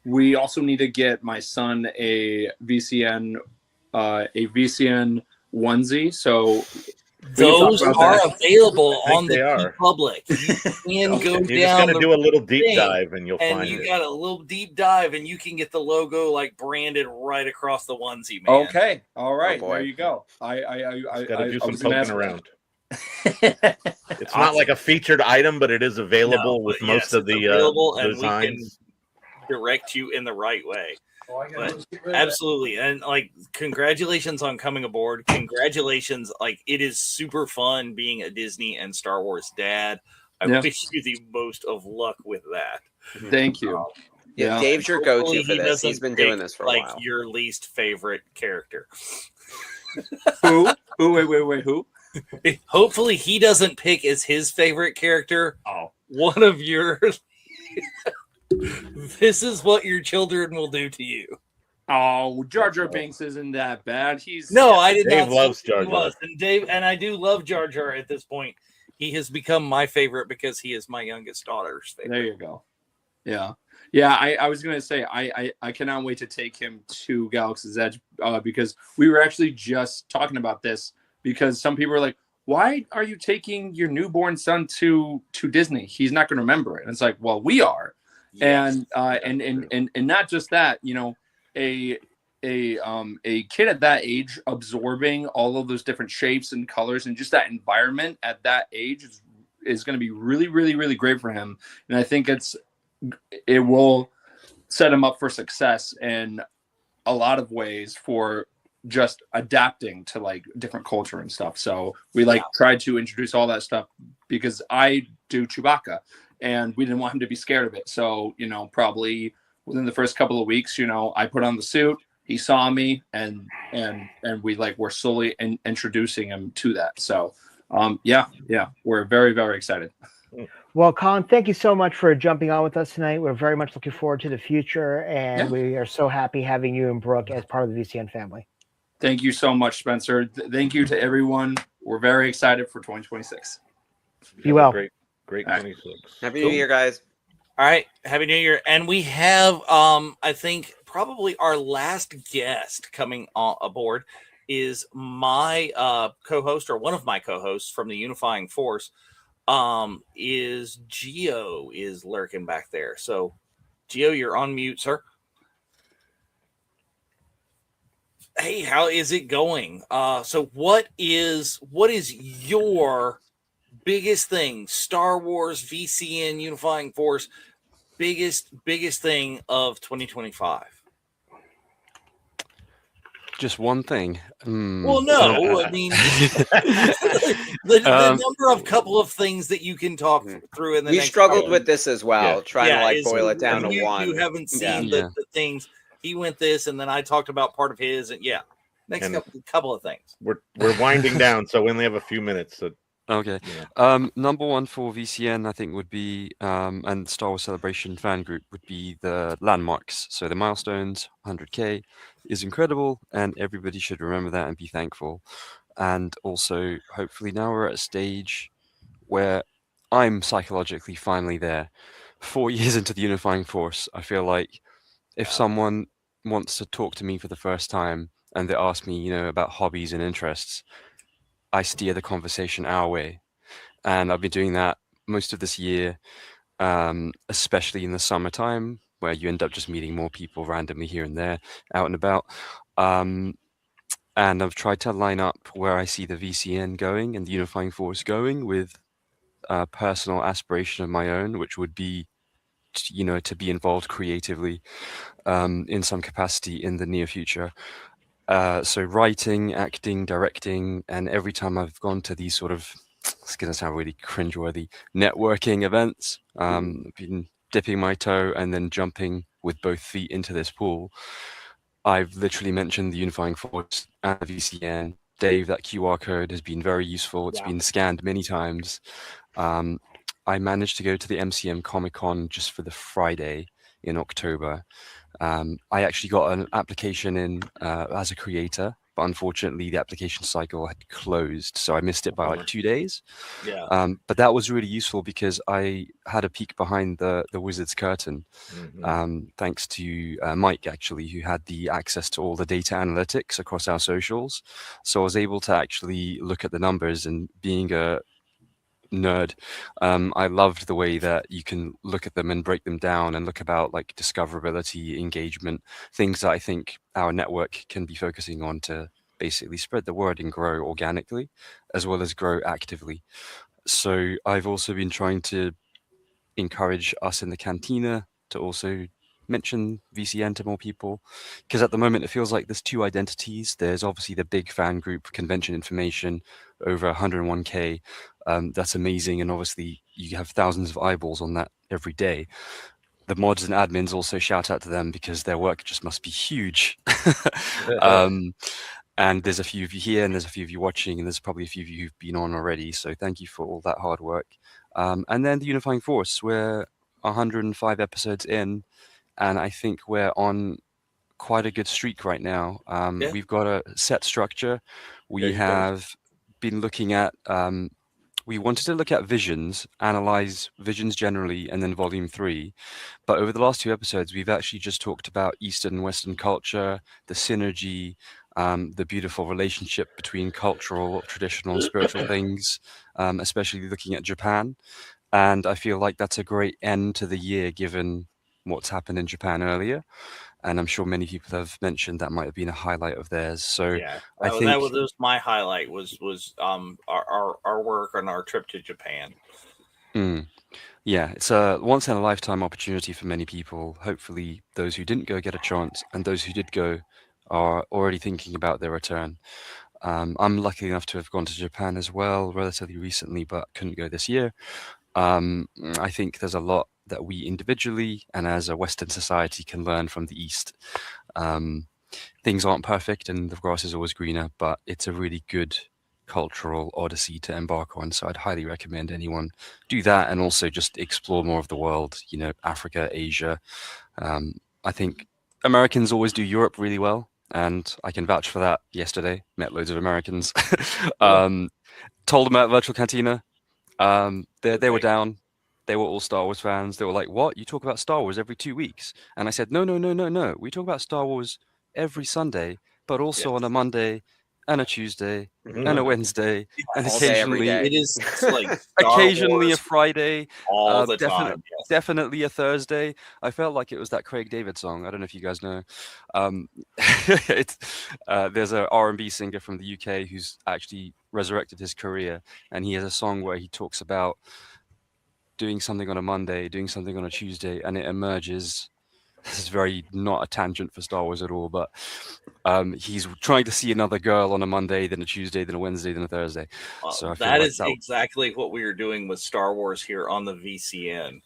We also need to get my son a VCN onesie. So Those about are that. available I think on the they are. public. You can go You just down got to the do a little deep thing, dive and you'll and find you it. got a little deep dive, and you can get the logo like branded right across the onesie, man. Okay, all right, boy. there you go. Got to do I some was gonna poking ask around. It's not like a featured item, but it is available with but most yes, of it's the available, and we can designs. direct you in the right way. But absolutely, and like congratulations on coming aboard. Congratulations, like it is super fun being a Disney and Star Wars dad. I Yeah. wish you the most of luck with that. Thank you. Yeah, Yeah. Dave's your Hopefully go-to for he this. He's doesn't been doing pick, this for a like while. your least favorite character. Who? Wait. Who? Hopefully he doesn't pick as his favorite character one of yours. This is what your children will do to you. Oh, Jar Jar Binks isn't that bad. He's No, I did Dave not. loves He Jar Jar. was. And Dave, and I do love Jar Jar at this point. He has become my favorite because he is my youngest daughter's favorite. There you go. Yeah. I was gonna say I cannot wait to take him to Galaxy's Edge because we were actually just talking about this because some people are like, why are you taking your newborn son to Disney? He's not gonna remember it. And it's like, well, we are. Yes. And not just that, you know, a kid at that age absorbing all of those different shapes and colors and just that environment at that age is going to be really, really, really great for him. And I think it will set him up for success in a lot of ways for just adapting to like different culture and stuff. So we tried to introduce all that stuff because I do Chewbacca and we didn't want him to be scared of it. So, you know, probably within the first couple of weeks, you know, I put on the suit, he saw me and we we're slowly introducing him to that. So yeah, we're very, very excited. Well, Colin, thank you so much for jumping on with us tonight. We're very much looking forward to the future, and we are so happy having you and Brooke as part of the VCN family. Thank you so much, Spencer. Thank you to everyone. We're very excited for 2026. Be well. Great 26. Happy New Year, guys. All right, Happy New Year. And we have, I think, probably our last guest coming aboard is my co-host, or one of my co-hosts from the Unifying Force, is Geo is lurking back there. So, Geo, you're on mute, sir. Hey, how is it going? So what is your biggest thing? Star Wars, VCN, Unifying Force, biggest thing of 2025? Just one thing. Well, no, I mean the number of couple of things that you can talk through in the. We next struggled with this as well, trying to boil it down to one. You haven't seen the things. He went this, and then I talked about part of his, and next couple of things. We're winding down, so we only have a few minutes. So, okay. Number one for VCN, I think, would be, and Star Wars Celebration fan group would be the landmarks. So the milestones, 100K is incredible, and everybody should remember that and be thankful. And also, hopefully now we're at a stage where I'm psychologically finally there. 4 years into the Unifying Force, I feel like if someone wants to talk to me for the first time and they ask me, about hobbies and interests, I steer the conversation our way. And I've been doing that most of this year, especially in the summertime, where you end up just meeting more people randomly here and there, out and about. And I've tried to line up where I see the VCN going and the Unifying Force going with a personal aspiration of my own, which would be, to be involved creatively in some capacity in the near future. So writing, acting, directing, and every time I've gone to these sort of, it's going to sound really cringeworthy, networking events, I've been dipping my toe and then jumping with both feet into this pool. I've literally mentioned the Unifying Force and the VCN. Dave, that QR code has been very useful. It's been scanned many times. I managed to go to the MCM Comic-Con just for the Friday in October. I actually got an application in as a creator but unfortunately the application cycle had closed, so I missed it by like 2 days. Yeah. But that was really useful because I had a peek behind the wizard's curtain, thanks to Mike, actually, who had the access to all the data analytics across our socials. So I was able to actually look at the numbers, and being a nerd, I loved the way that you can look at them and break them down and look about like discoverability, engagement, things that I think our network can be focusing on to basically spread the word and grow organically as well as grow actively. So I've also been trying to encourage us in the cantina to also mention VCN to more people, because at the moment it feels like there's two identities. There's obviously the big fan group convention information, over 101k. That's amazing, and obviously you have thousands of eyeballs on that every day. The mods and admins, also shout out to them because their work just must be huge. And there's a few of you here, and there's a few of you watching, and there's probably a few of you who've been on already. So thank you for all that hard work. And then the Unifying Force, we're 105 episodes in, and I think we're on quite a good streak right now. We've got a set structure. We have been looking at, we wanted to look at visions, analyze visions generally, and then volume 3. But over the last 2 episodes, we've actually just talked about Eastern and Western culture, the synergy, the beautiful relationship between cultural, traditional, and spiritual things, especially looking at Japan. And I feel like that's a great end to the year, given what's happened in Japan earlier. And I'm sure many people have mentioned that might have been a highlight of theirs. So I think that was my highlight was our work on our trip to Japan. Yeah, it's a once in a lifetime opportunity for many people. Hopefully those who didn't go get a chance, and those who did go are already thinking about their return. I'm lucky enough to have gone to Japan as well relatively recently, but couldn't go this year. I think there's a lot that we individually and as a Western society can learn from the East. Things aren't perfect and the grass is always greener, but it's a really good cultural odyssey to embark on. So I'd highly recommend anyone do that, and also just explore more of the world, you know, Africa, Asia. I think Americans always do Europe really well, and I can vouch for that. Yesterday, met loads of Americans. Told them about Virtual Cantina. They were down. They were all Star Wars fans. They were like, "What? You talk about Star Wars every 2 weeks?" And I said, "No. We talk about Star Wars every Sunday, but also on a Monday and a Tuesday and a Wednesday and All day, every occasionally day. It is like occasionally Wars a Friday, all the time. Yes. definitely a Thursday." I felt like it was that Craig David song. I don't know if you guys know. There's a R&B singer from the UK who's actually resurrected his career, and he has a song where he talks about doing something on a Monday, doing something on a Tuesday, and it emerges. This is very not a tangent for Star Wars at all, but he's trying to see another girl on a Monday, then a Tuesday, then a Wednesday, then a Thursday. So I feel that like is exactly what we are doing with Star Wars here on the VCN,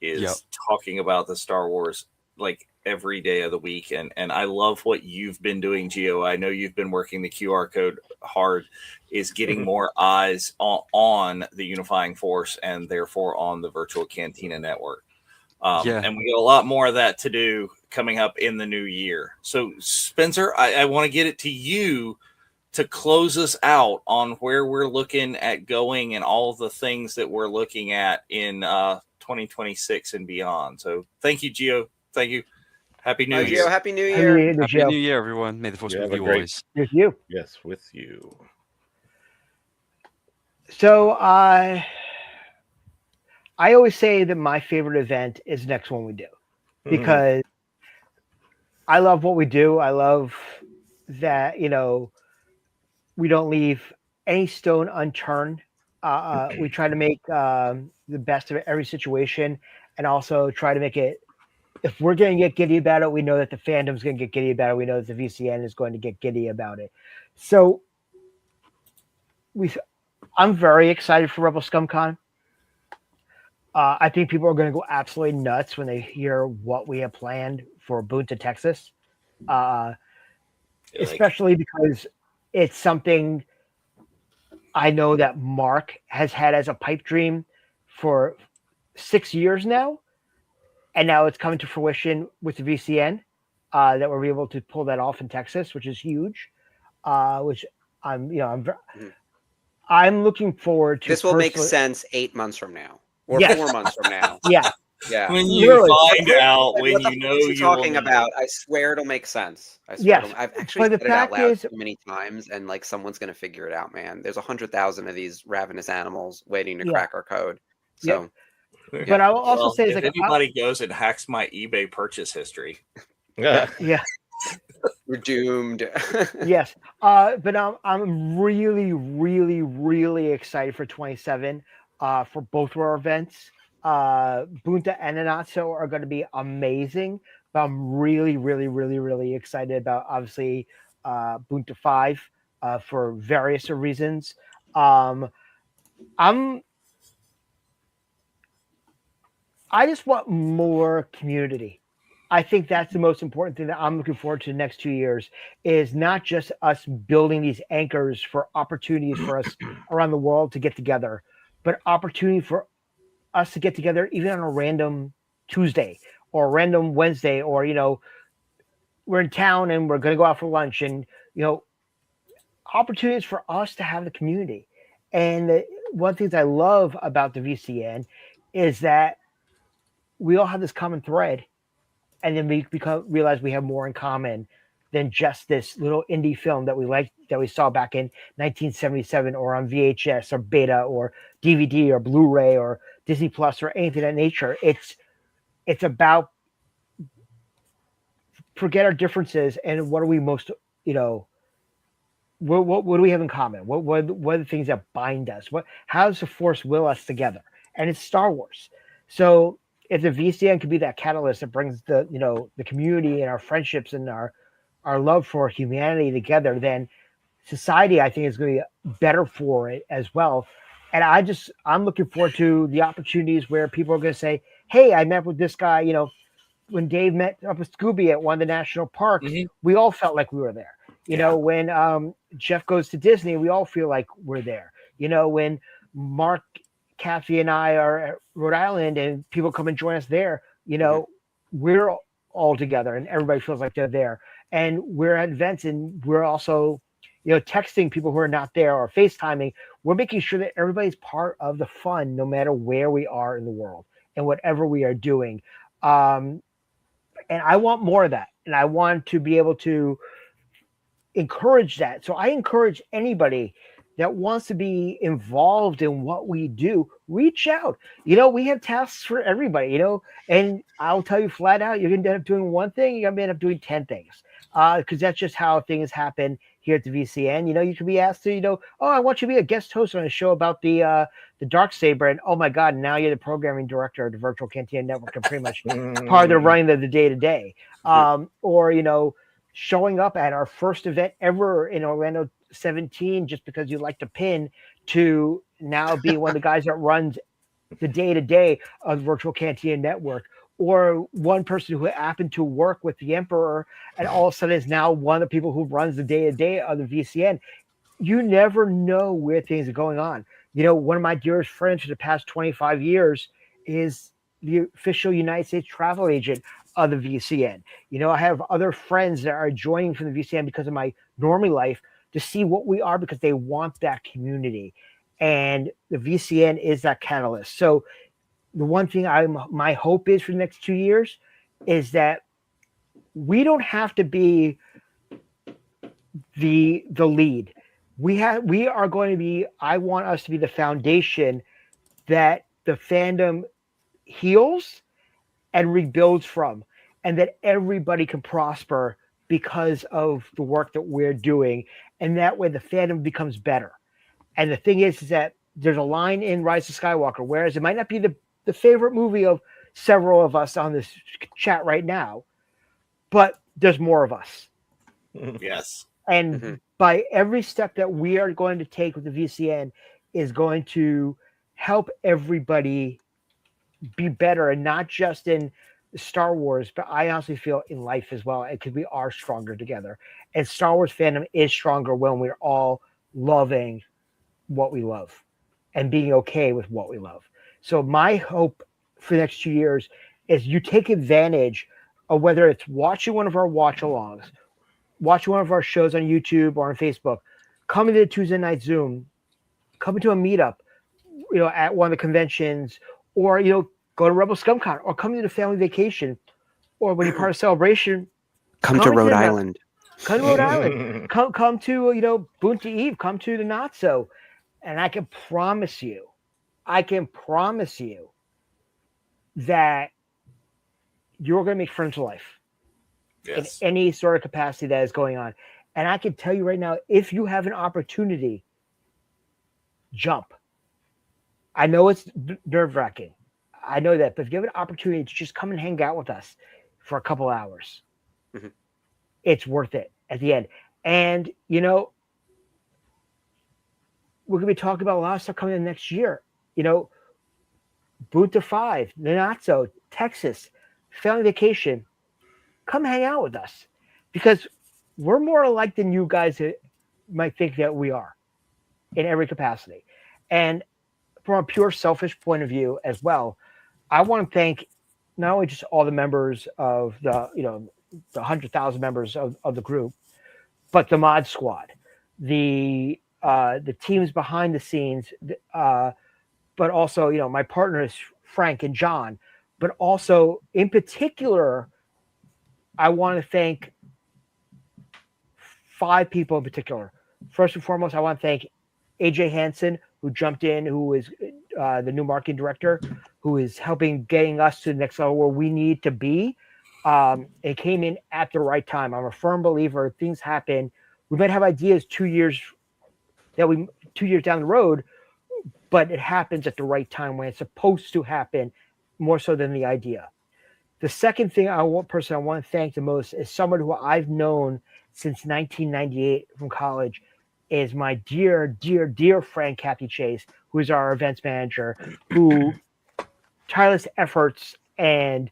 is talking about the Star Wars like every day of the week. And I love what you've been doing, Gio. I know you've been working the QR code hard, is getting more eyes on the Unifying Force and therefore on the Virtual Cantina Network. And we got a lot more of that to do coming up in the new year. So Spencer, I want to get it to you to close us out on where we're looking at going and all the things that we're looking at in 2026 and beyond. So thank you, Gio. Thank you. Happy New Year. Gio, Happy New Year. Happy New Year, everyone. May the Force be with you always. With you. Yes, with you. So I always say that my favorite event is the next one we do, because I love what we do. I love that, you know, we don't leave any stone unturned. We try to make the best of every situation, and also try to make it, if we're going to get giddy about it, we know that the fandom's going to get giddy about it. We know that the VCN is going to get giddy about it. So I'm very excited for Rebel ScumCon. I think people are going to go absolutely nuts when they hear what we have planned for Boonta, Texas, especially because it's something I know that Mark has had as a pipe dream for 6 years now, and now it's coming to fruition with the VCN, that we're able to pull that off in Texas, which is huge. which I'm looking forward to. This will make sense 8 months from now or Yes. 4 months from now. Yeah. Yeah. When you find out, when what the you know fuck is he you talking will know. about, I swear it'll make sense. I swear Yes, I've actually but said the it out fact loud is- too many times, and like someone's gonna figure it out, man. There's 100,000 of these ravenous animals waiting to Yeah. crack our code. So, But I will also say, if anybody goes and hacks my eBay purchase history, yeah, we're doomed. yes. But I'm really, really, really excited for 27. For both of our events. Bunta and Anatso are going to be amazing. But I'm really, really, really, really excited about obviously Bunta 5 for various reasons. I just want more community. I think that's the most important thing that I'm looking forward to the next 2 years is not just us building these anchors for opportunities for us around the world to get together, but opportunity for us to get together even on a random Tuesday or a random Wednesday, or, we're in town and we're going to go out for lunch, and, opportunities for us to have the community. And one of the things I love about the VCN is that we all have this common thread, and then we realize we have more in common than just this little indie film that we saw back in 1977 or on VHS or beta or DVD or Blu-ray or Disney Plus or anything of that nature. It's about forget our differences and what are we most, what do we have in common? What are the things that bind us? How does the Force will us together? And it's Star Wars. So if the VCN could be that catalyst that brings the community and our friendships and our love for humanity together, then society, I think, is going to be better for it as well. And I'm looking forward to the opportunities where people are going to say, hey, I met with this guy, when Dave met up with Scooby at one of the national parks, we all felt like we were there. When Jeff goes to Disney, we all feel like we're there. When Mark, Kathy, and I are at Rhode Island and people come and join us there, we're all together and everybody feels like they're there. And we're at events and we're also, texting people who are not there or FaceTiming. We're making sure that everybody's part of the fun, no matter where we are in the world and whatever we are doing. And I want more of that. And I want to be able to encourage that. So I encourage anybody that wants to be involved in what we do, reach out. We have tasks for everybody, and I'll tell you flat out, you're going to end up doing one thing, you're going to end up doing 10 things. Because that's just how things happen here at the VCN. You could be asked to, oh, I want you to be a guest host on a show about the Darksaber, and oh my God, now you're the programming director of the Virtual Cantina Network and pretty much part of the running of the day-to-day. Or, showing up at our first event ever in Orlando 17 just because you like to pin, to now be one of the guys that runs the day-to-day of the Virtual Cantina Network, or one person who happened to work with the Emperor and all of a sudden is now one of the people who runs the day-to-day of the VCN. You never know where things are going on. One of my dearest friends for the past 25 years is the official United States travel agent of the VCN. I have other friends that are joining from the VCN because of my normie life to see what we are, because they want that community. And the VCN is that catalyst. So the one thing my hope is for the next 2 years is that we don't have to be the lead. We are going to be, I want us to be the foundation that the fandom heals and rebuilds from, and that everybody can prosper because of the work that we're doing. And that way the fandom becomes better. And the thing is that there's a line in Rise of Skywalker, whereas it might not be the favorite movie of several of us on this chat right now, but there's more of us. Yes. And by every step that we are going to take with the VCN is going to help everybody be better, and not just in Star Wars, but I honestly feel in life as well, because we are stronger together. And Star Wars fandom is stronger when we're all loving what we love and being okay with what we love. So my hope for the next 2 years is you take advantage of, whether it's watching one of our watch-alongs, watching one of our shows on YouTube or on Facebook, coming to the Tuesday night Zoom, coming to a meetup, at one of the conventions, or, go to Rebel ScumCon, or come to the family vacation, or when you're part of Celebration, come to Rhode Island. Come to Rhode Island. Come to, Boonta Eve. Come to the Not So. And I can promise you that you're going to make friends for life in any sort of capacity that is going on. And I can tell you right now, if you have an opportunity, jump. I know it's nerve-wracking. I know that. But if you have an opportunity to just come and hang out with us for a couple hours, it's worth it at the end. And, we're going to be talking about a lot of stuff coming in next year. Boot to 5, the Not So, Texas, family vacation. Come hang out with us because we're more alike than you guys might think that we are in every capacity. And from a pure selfish point of view as well, I want to thank not only just all the members of the 100,000 members of the group, but the mod squad, the teams behind the scenes, but also, my partners, Frank and John, but also in particular, I want to thank 5 people in particular. First and foremost, I want to thank AJ Hansen, who jumped in, who is the new marketing director, who is helping getting us to the next level where we need to be. It came in at the right time. I'm a firm believer. Things happen. We might have ideas 2 years down the road, but it happens at the right time when it's supposed to happen, more so than the idea. The second thing I want to thank the most is someone who I've known since 1998 from college, is my dear, dear, dear friend Kathy Chase, who is our events manager, who tireless efforts and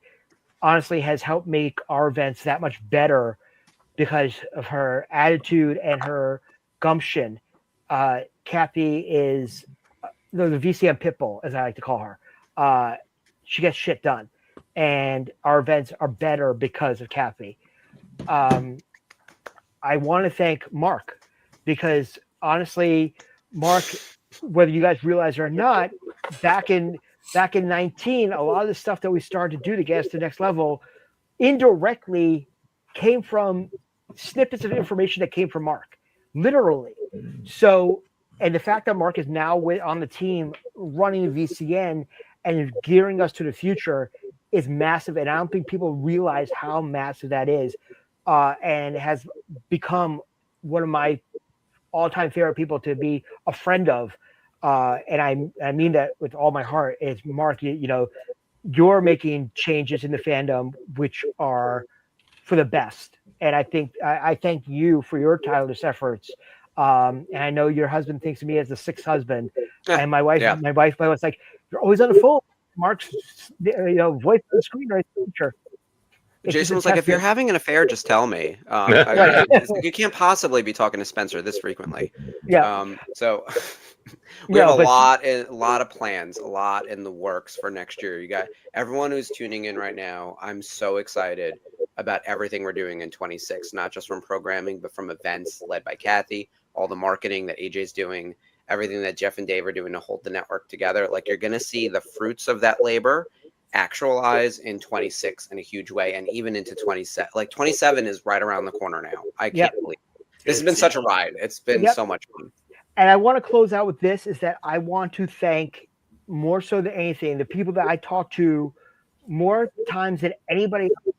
honestly has helped make our events that much better because of her attitude and her gumption. Kathy is the VCN Pitbull, as I like to call her. She gets shit done, and our events are better because of Kathy. I want to thank Mark because honestly, Mark, whether you guys realize it or not, back in 19, a lot of the stuff that we started to do to get us to the next level indirectly came from snippets of information that came from Mark, literally. So, and the fact that Mark is now on the team running the VCN and gearing us to the future is massive. And I don't think people realize how massive that is. And has become one of my all-time favorite people to be a friend of. And I mean that with all my heart. Is Mark, you're making changes in the fandom which are for the best. And I think I thank you for your tireless efforts. And I know your husband thinks of me as the 6th husband. And my wife was like, "You're always on the phone." Mark's voice on the screen right in the picture. Jason was like, "If you're having an affair, just tell me. You can't possibly be talking to Spencer this frequently." Yeah. So we have a lot of plans, a lot in the works for next year. You got everyone who's tuning in right now. I'm so excited about everything we're doing in 26, not just from programming, but from events led by Kathy, all the marketing that AJ's doing, everything that Jeff and Dave are doing to hold the network together. Like, you're going to see the fruits of that labor actualize in 26 in a huge way, and even into 27. Like 27 is right around the corner now. I can't believe it. This has been such a ride. It's been so much fun. And I want to close out with this, is that I want to thank, more so than anything, the people that I talk to more times than anybody else,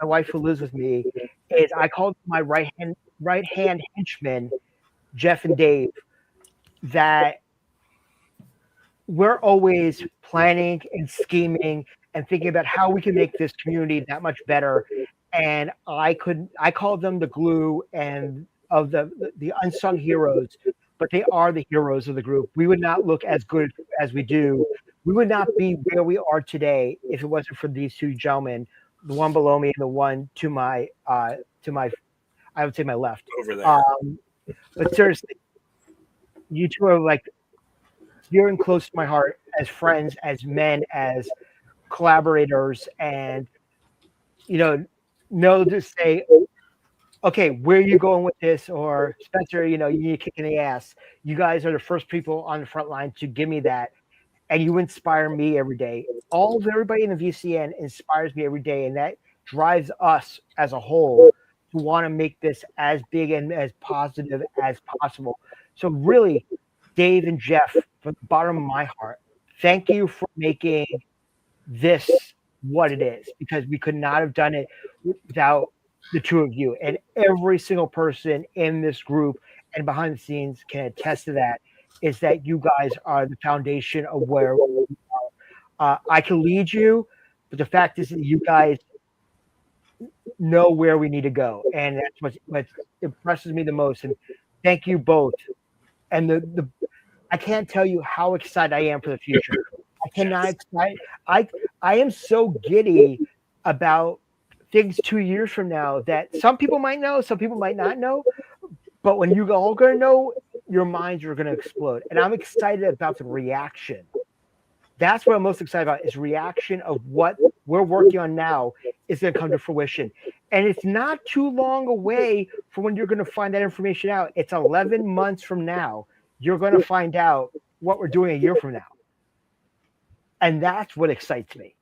my wife who lives with me, is I call my right hand henchmen, Jeff and Dave, that we're always planning and scheming and thinking about how we can make this community that much better. And I call them the glue and of the unsung heroes, but they are the heroes of the group. We would not look as good as we do. We would not be where we are today if it wasn't for these 2 gentlemen, the one below me and the one to my I would say my left. Over there. But seriously, you 2 are like dear and close to my heart as friends, as men, as collaborators, and know to say, okay, where are you going with this? Or Spencer, you need a kick in the ass. You guys are the first people on the front line to give me that. And you inspire me every day. All of everybody in the VCN inspires me every day. And that drives us as a whole to want to make this as big and as positive as possible. So really, Dave and Jeff, from the bottom of my heart, thank you for making this what it is, because we could not have done it without the two of you. And every single person in this group and behind the scenes can attest to that, is that you guys are the foundation of where we are. I can lead you, but the fact is that you guys know where we need to go. And that's what impresses me the most. And thank you both. And I can't tell you how excited I am for the future. I cannot excite. I am so giddy about things 2 years from now that some people might know, some people might not know. But when you all going to know, your minds are going to explode. And I'm excited about the reaction. That's what I'm most excited about, is reaction of what we're working on now is going to come to fruition. And it's not too long away from when you're going to find that information out. It's 11 months from now. You're going to find out what we're doing a year from now. And that's what excites me.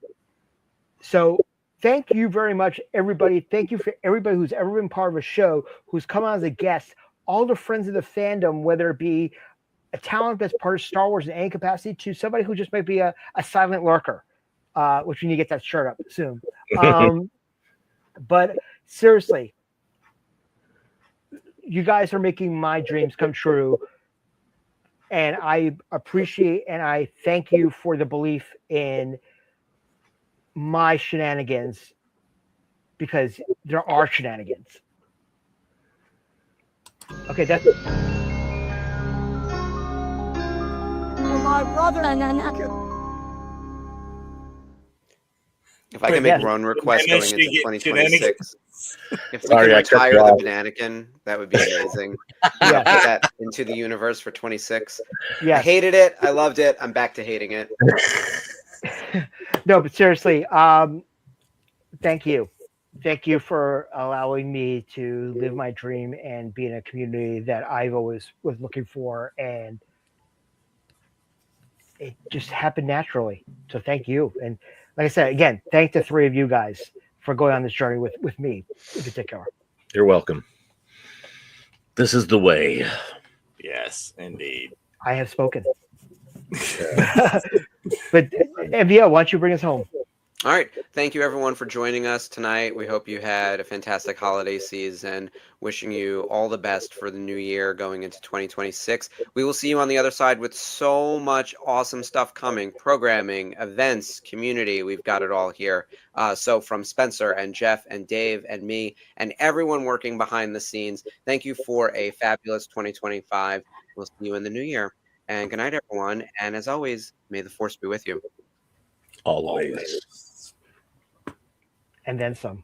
So thank you very much, everybody. Thank you for everybody who's ever been part of a show, who's come on as a guest, all the friends of the fandom, whether it be a talent that's part of Star Wars in any capacity to somebody who just might be a silent lurker, which we need to get that shirt up soon. But seriously, you guys are making my dreams come true. And I appreciate and I thank you for the belief in my shenanigans, because there are shenanigans. Okay, that's it. My brother. If I can make run requests going into 2026, if we can retire the Bananakin, that would be amazing. Put that into the universe for 26. Yeah, I hated it. I loved it. I'm back to hating it. No, but seriously, thank you. Thank you for allowing me to live my dream and be in a community that I've always was looking for, and it just happened naturally. So thank you. And like I said, again, thank the three of you guys for going on this journey with me in particular. You're welcome. This is the way. Yes, indeed. I have spoken. But MVO, why don't you bring us home? All right. Thank you, everyone, for joining us tonight. We hope you had a fantastic holiday season. Wishing you all the best for the new year going into 2026. We will see you on the other side with so much awesome stuff coming. Programming, events, community. We've got it all here. So from Spencer and Jeff and Dave and me and everyone working behind the scenes, thank you for a fabulous 2025. We'll see you in the new year. And good night, everyone. And as always, may the force be with you. Always. And then some.